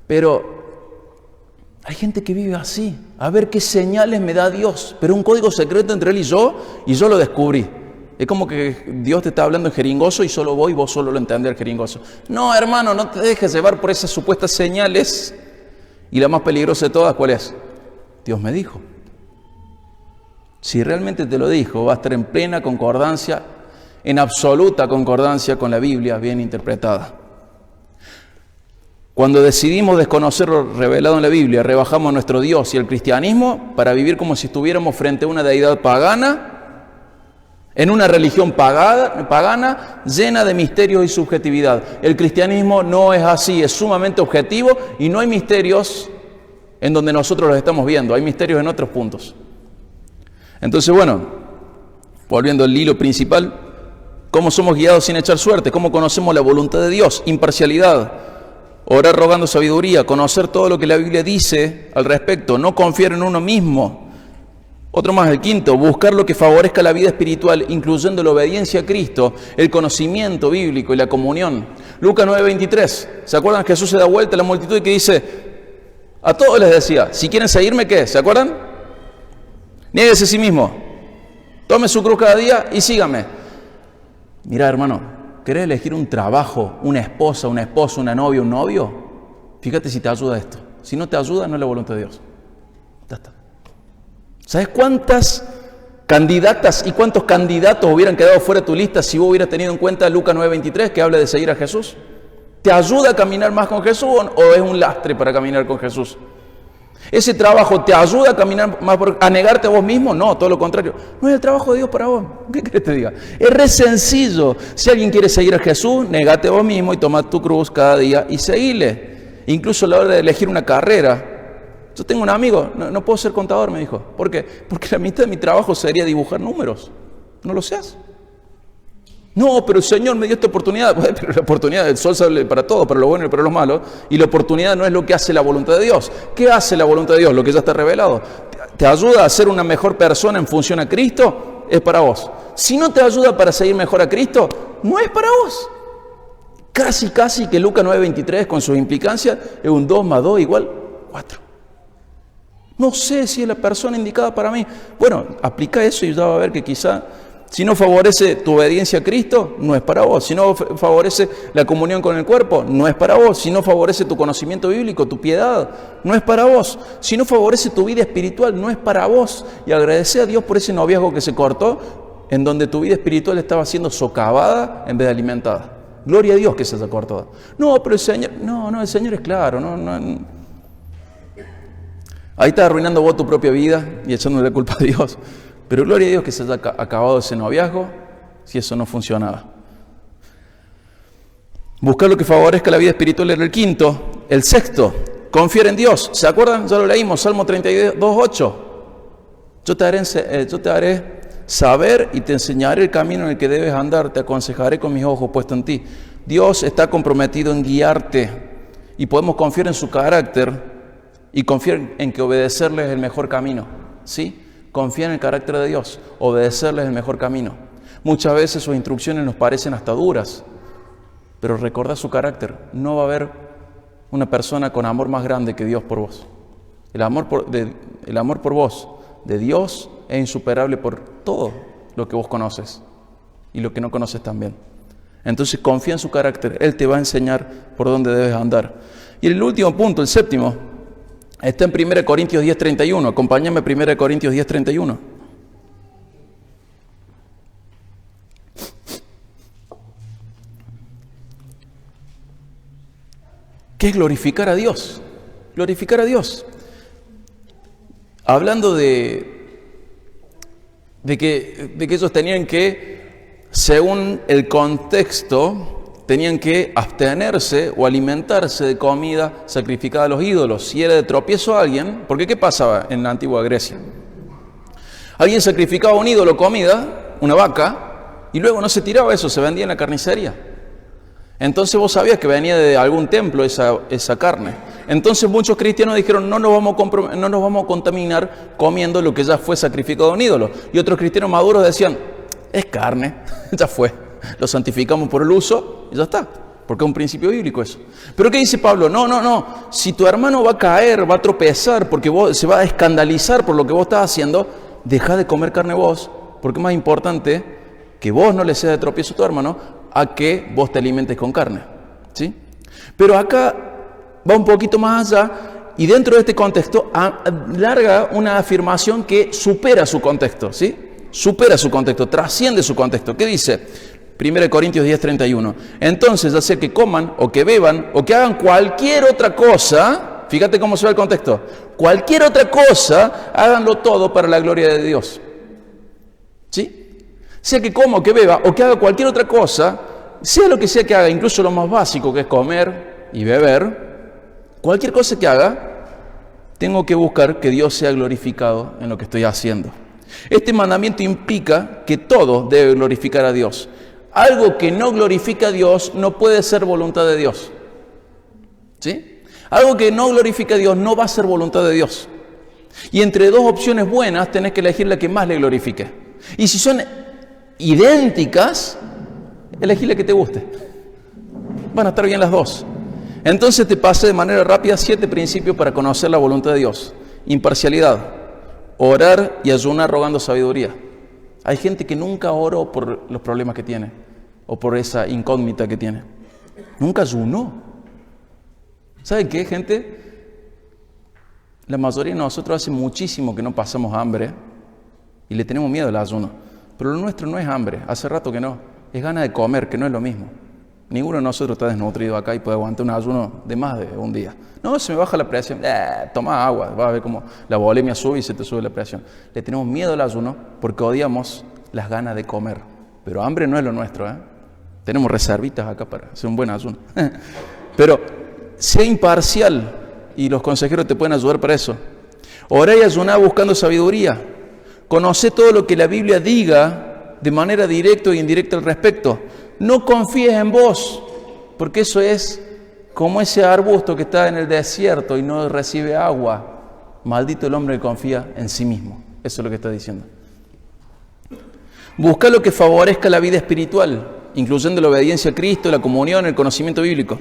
Pero hay gente que vive así. A ver qué señales me da Dios. Pero un código secreto entre él y yo lo descubrí. Es como que Dios te está hablando en jeringoso y solo vos solo lo entendés el jeringoso. No, hermano, no te dejes llevar por esas supuestas señales. Y la más peligrosa de todas, ¿cuál es? Dios me dijo. Si realmente te lo dijo, va a estar en plena concordancia en absoluta concordancia con la Biblia bien interpretada. Cuando decidimos desconocer lo revelado en la Biblia, rebajamos a nuestro Dios y el cristianismo para vivir como si estuviéramos frente a una deidad pagana, en una religión pagana llena de misterios y subjetividad. El cristianismo no es así, es sumamente objetivo y no hay misterios en donde nosotros los estamos viendo, hay misterios en otros puntos. Entonces, bueno, volviendo al hilo principal, ¿cómo somos guiados sin echar suerte? ¿Cómo conocemos la voluntad de Dios? Imparcialidad, orar rogando sabiduría, conocer todo lo que la Biblia dice al respecto, no confiar en uno mismo. Otro más, el quinto, buscar lo que favorezca la vida espiritual, incluyendo la obediencia a Cristo, el conocimiento bíblico y la comunión. Lucas 9:23, ¿se acuerdan? Jesús se da vuelta a la multitud y que dice, a todos les decía, si quieren seguirme, ¿qué? ¿Se acuerdan? Niéguese a sí mismo, tome su cruz cada día y sígame. Mira, hermano, ¿querés elegir un trabajo, una esposa, un esposo, una novia, un novio? Fíjate si te ayuda esto. Si no te ayuda, no es la voluntad de Dios. Ya está. ¿Sabes cuántas candidatas y cuántos candidatos hubieran quedado fuera de tu lista si vos hubieras tenido en cuenta Lucas 9:23 que habla de seguir a Jesús? ¿Te ayuda a caminar más con Jesús o es un lastre para caminar con Jesús? ¿Ese trabajo te ayuda a caminar más, a negarte a vos mismo? No, todo lo contrario. No es el trabajo de Dios para vos. ¿Qué querés que te diga? Es re sencillo. Si alguien quiere seguir a Jesús, negate a vos mismo y toma tu cruz cada día y seguile. Incluso a la hora de elegir una carrera. Yo tengo un amigo, no puedo ser contador, me dijo. ¿Por qué? Porque la mitad de mi trabajo sería dibujar números. ¿No lo seas? No, pero el Señor me dio esta oportunidad. Pero la oportunidad, el sol sale para todo, para lo bueno y para lo malo. Y la oportunidad no es lo que hace la voluntad de Dios. ¿Qué hace la voluntad de Dios? Lo que ya está revelado. ¿Te ayuda a ser una mejor persona en función a Cristo? Es para vos. Si no te ayuda para seguir mejor a Cristo, no es para vos. Casi que Lucas 9:23 con sus implicancias es un 2 más 2 igual 4. No sé si es la persona indicada para mí. Bueno, aplica eso y ya va a ver que quizá, si no favorece tu obediencia a Cristo, no es para vos. Si no favorece la comunión con el cuerpo, no es para vos. Si no favorece tu conocimiento bíblico, tu piedad, no es para vos. Si no favorece tu vida espiritual, no es para vos. Y agradece a Dios por ese noviazgo que se cortó, en donde tu vida espiritual estaba siendo socavada en vez de alimentada. Gloria a Dios que se haya cortado. No, pero el Señor, no, el Señor es claro, no. Ahí estás arruinando vos tu propia vida y echándole la culpa a Dios. Pero gloria a Dios que se haya acabado ese noviazgo si eso no funcionaba. Buscar lo que favorezca la vida espiritual era el quinto. El sexto, confiar en Dios. ¿Se acuerdan? Ya lo leímos, Salmo 32:8. Yo te haré saber y te enseñaré el camino en el que debes andar. Te aconsejaré con mis ojos puestos en ti. Dios está comprometido en guiarte y podemos confiar en su carácter y confiar en que obedecerle es el mejor camino. ¿Sí? Confía en el carácter de Dios, obedecerle es el mejor camino. Muchas veces sus instrucciones nos parecen hasta duras, pero recordá su carácter. No va a haber una persona con amor más grande que Dios por vos. El amor por vos de Dios es insuperable por todo lo que vos conoces y lo que no conoces también. Entonces confía en su carácter, Él te va a enseñar por dónde debes andar. Y el último punto, el séptimo, está en 1 Corintios 10:31. Acompáñame a 1 Corintios 10:31. ¿Qué es glorificar a Dios? Glorificar a Dios. Hablando de que ellos tenían que, según el contexto, tenían que abstenerse o alimentarse de comida sacrificada a los ídolos. Si era de tropiezo a alguien, porque ¿qué pasaba en la antigua Grecia? Alguien sacrificaba a un ídolo comida, una vaca, y luego no se tiraba eso, se vendía en la carnicería. Entonces vos sabías que venía de algún templo esa carne. Entonces muchos cristianos dijeron, no nos vamos a contaminar comiendo lo que ya fue sacrificado a un ídolo. Y otros cristianos maduros decían, es carne, ya fue. Lo santificamos por el uso y ya está, porque es un principio bíblico eso. Pero ¿qué dice Pablo? No, si tu hermano va a caer, va a tropezar, porque se va a escandalizar por lo que vos estás haciendo, deja de comer carne vos, porque es más importante que vos no le seas de tropiezo a tu hermano a que vos te alimentes con carne, ¿sí? Pero acá va un poquito más allá y dentro de este contexto larga una afirmación que supera su contexto, ¿sí? supera su contexto, trasciende su contexto. ¿Qué dice? 1 Corintios 10:31. Entonces, ya sea que coman o que beban o que hagan cualquier otra cosa, fíjate cómo se ve el contexto, cualquier otra cosa, háganlo todo para la gloria de Dios. ¿Sí? Sea que coma o que beba o que haga cualquier otra cosa, sea lo que sea que haga, incluso lo más básico que es comer y beber, cualquier cosa que haga, tengo que buscar que Dios sea glorificado en lo que estoy haciendo. Este mandamiento implica que todo debe glorificar a Dios. Algo que no glorifica a Dios no puede ser voluntad de Dios. ¿Sí? Algo que no glorifica a Dios no va a ser voluntad de Dios. Y entre dos opciones buenas tenés que elegir la que más le glorifique. Y si son idénticas, elegí la que te guste. Van a estar bien las dos. Entonces te pasé de manera rápida 7 principios para conocer la voluntad de Dios. Imparcialidad, orar y ayunar rogando sabiduría. Hay gente que nunca oró por los problemas que tiene o por esa incógnita que tiene. Nunca ayunó. ¿Saben qué, gente? La mayoría de nosotros hace muchísimo que no pasamos hambre y le tenemos miedo al ayuno. Pero lo nuestro no es hambre, hace rato que no. Es ganas de comer, que no es lo mismo. Ninguno de nosotros está desnutrido acá y puede aguantar un ayuno de más de un día. No, se me baja la presión. Toma agua, vas a ver cómo la bulimia sube y se te sube la presión. Le tenemos miedo al ayuno porque odiamos las ganas de comer. Pero hambre no es lo nuestro, ¿eh? Tenemos reservitas acá para hacer un buen ayuno. Pero sé imparcial y los consejeros te pueden ayudar para eso. Orá y ayuná buscando sabiduría. Conoce todo lo que la Biblia diga de manera directa e indirecta al respecto. No confíes en vos, porque eso es como ese arbusto que está en el desierto y no recibe agua. Maldito el hombre que confía en sí mismo. Eso es lo que está diciendo. Busca lo que favorezca la vida espiritual, incluyendo la obediencia a Cristo, la comunión, el conocimiento bíblico.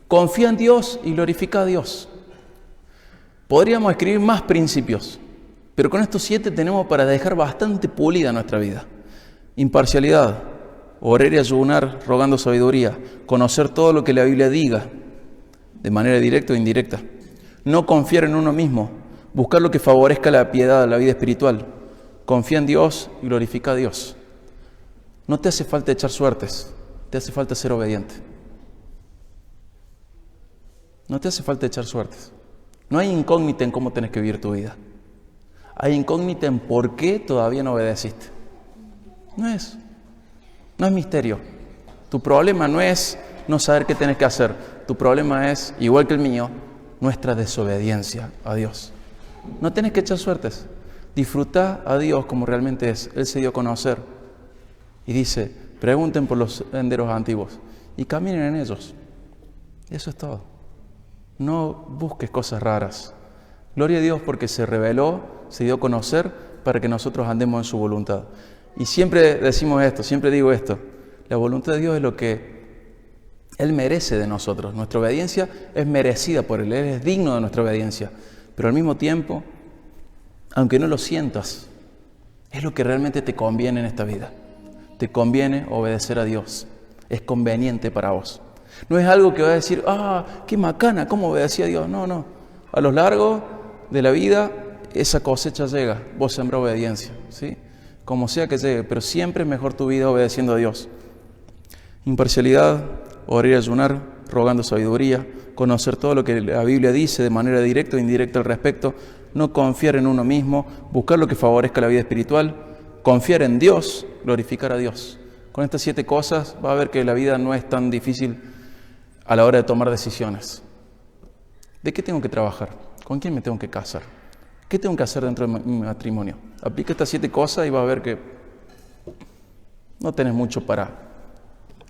Confía en Dios y glorifica a Dios. Podríamos escribir más principios, pero con estos 7 tenemos para dejar bastante pulida nuestra vida. Imparcialidad, orar y ayunar rogando sabiduría, conocer todo lo que la Biblia diga, de manera directa o indirecta. No confiar en uno mismo, buscar lo que favorezca la piedad, la vida espiritual. Confía en Dios y glorifica a Dios. No te hace falta echar suertes, te hace falta ser obediente. No te hace falta echar suertes. No hay incógnita en cómo tenés que vivir tu vida. Hay incógnita en por qué todavía no obedeciste. No es misterio. Tu problema no es no saber qué tenés que hacer. Tu problema es, igual que el mío, nuestra desobediencia a Dios. No tenés que echar suertes. Disfrutá a Dios como realmente es. Él se dio a conocer. Y dice, pregunten por los senderos antiguos y caminen en ellos. Eso es todo. No busques cosas raras. Gloria a Dios porque se reveló, se dio a conocer para que nosotros andemos en su voluntad. Y siempre decimos esto, siempre digo esto. La voluntad de Dios es lo que Él merece de nosotros. Nuestra obediencia es merecida por Él. Él es digno de nuestra obediencia. Pero al mismo tiempo, aunque no lo sientas, es lo que realmente te conviene en esta vida. Te conviene obedecer a Dios. Es conveniente para vos. No es algo que vas a decir, qué macana, ¿cómo obedecí a Dios? No. A lo largo de la vida, esa cosecha llega. Vos sembrá obediencia, ¿sí? Como sea que llegue, pero siempre es mejor tu vida obedeciendo a Dios. Imparcialidad, orar y ayunar, rogando sabiduría, conocer todo lo que la Biblia dice de manera directa o indirecta al respecto, no confiar en uno mismo, buscar lo que favorezca la vida espiritual, confiar en Dios, glorificar a Dios. Con estas 7 cosas va a ver que la vida no es tan difícil a la hora de tomar decisiones. ¿De qué tengo que trabajar? ¿Con quién me tengo que casar? ¿Qué tengo que hacer dentro de mi matrimonio? Aplica estas 7 cosas y va a ver que no tenés mucho para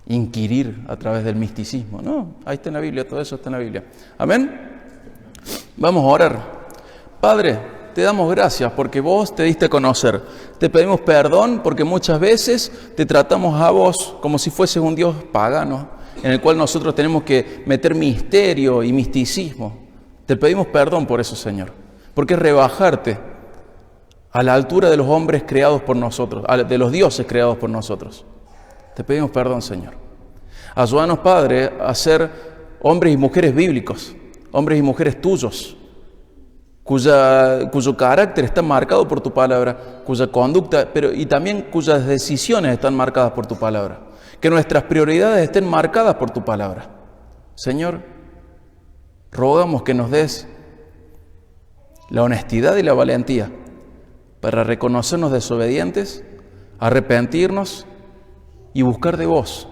inquirir a través del misticismo. No, ahí está en la Biblia, todo eso está en la Biblia. ¿Amén? Vamos a orar. Padre, te damos gracias porque vos te diste a conocer. Te pedimos perdón porque muchas veces te tratamos a vos como si fueses un Dios pagano, en el cual nosotros tenemos que meter misterio y misticismo. Te pedimos perdón por eso, Señor, porque es rebajarte a la altura de los hombres creados por nosotros, de los dioses creados por nosotros. Te pedimos perdón, Señor. Ayúdanos, Padre, a ser hombres y mujeres bíblicos, hombres y mujeres tuyos, cuyo carácter está marcado por tu palabra, cuya conducta, y también cuyas decisiones están marcadas por tu palabra. Que nuestras prioridades estén marcadas por tu palabra. Señor, rogamos que nos des la honestidad y la valentía para reconocernos desobedientes, arrepentirnos y buscar de vos,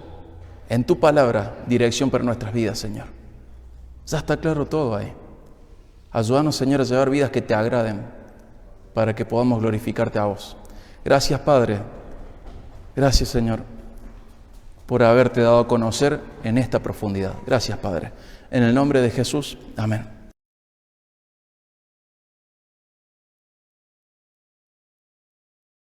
en tu palabra, dirección para nuestras vidas, Señor. Ya está claro todo ahí. Ayúdanos, Señor, a llevar vidas que te agraden para que podamos glorificarte a vos. Gracias, Padre. Gracias, Señor, por haberte dado a conocer en esta profundidad. Gracias, Padre. En el nombre de Jesús. Amén.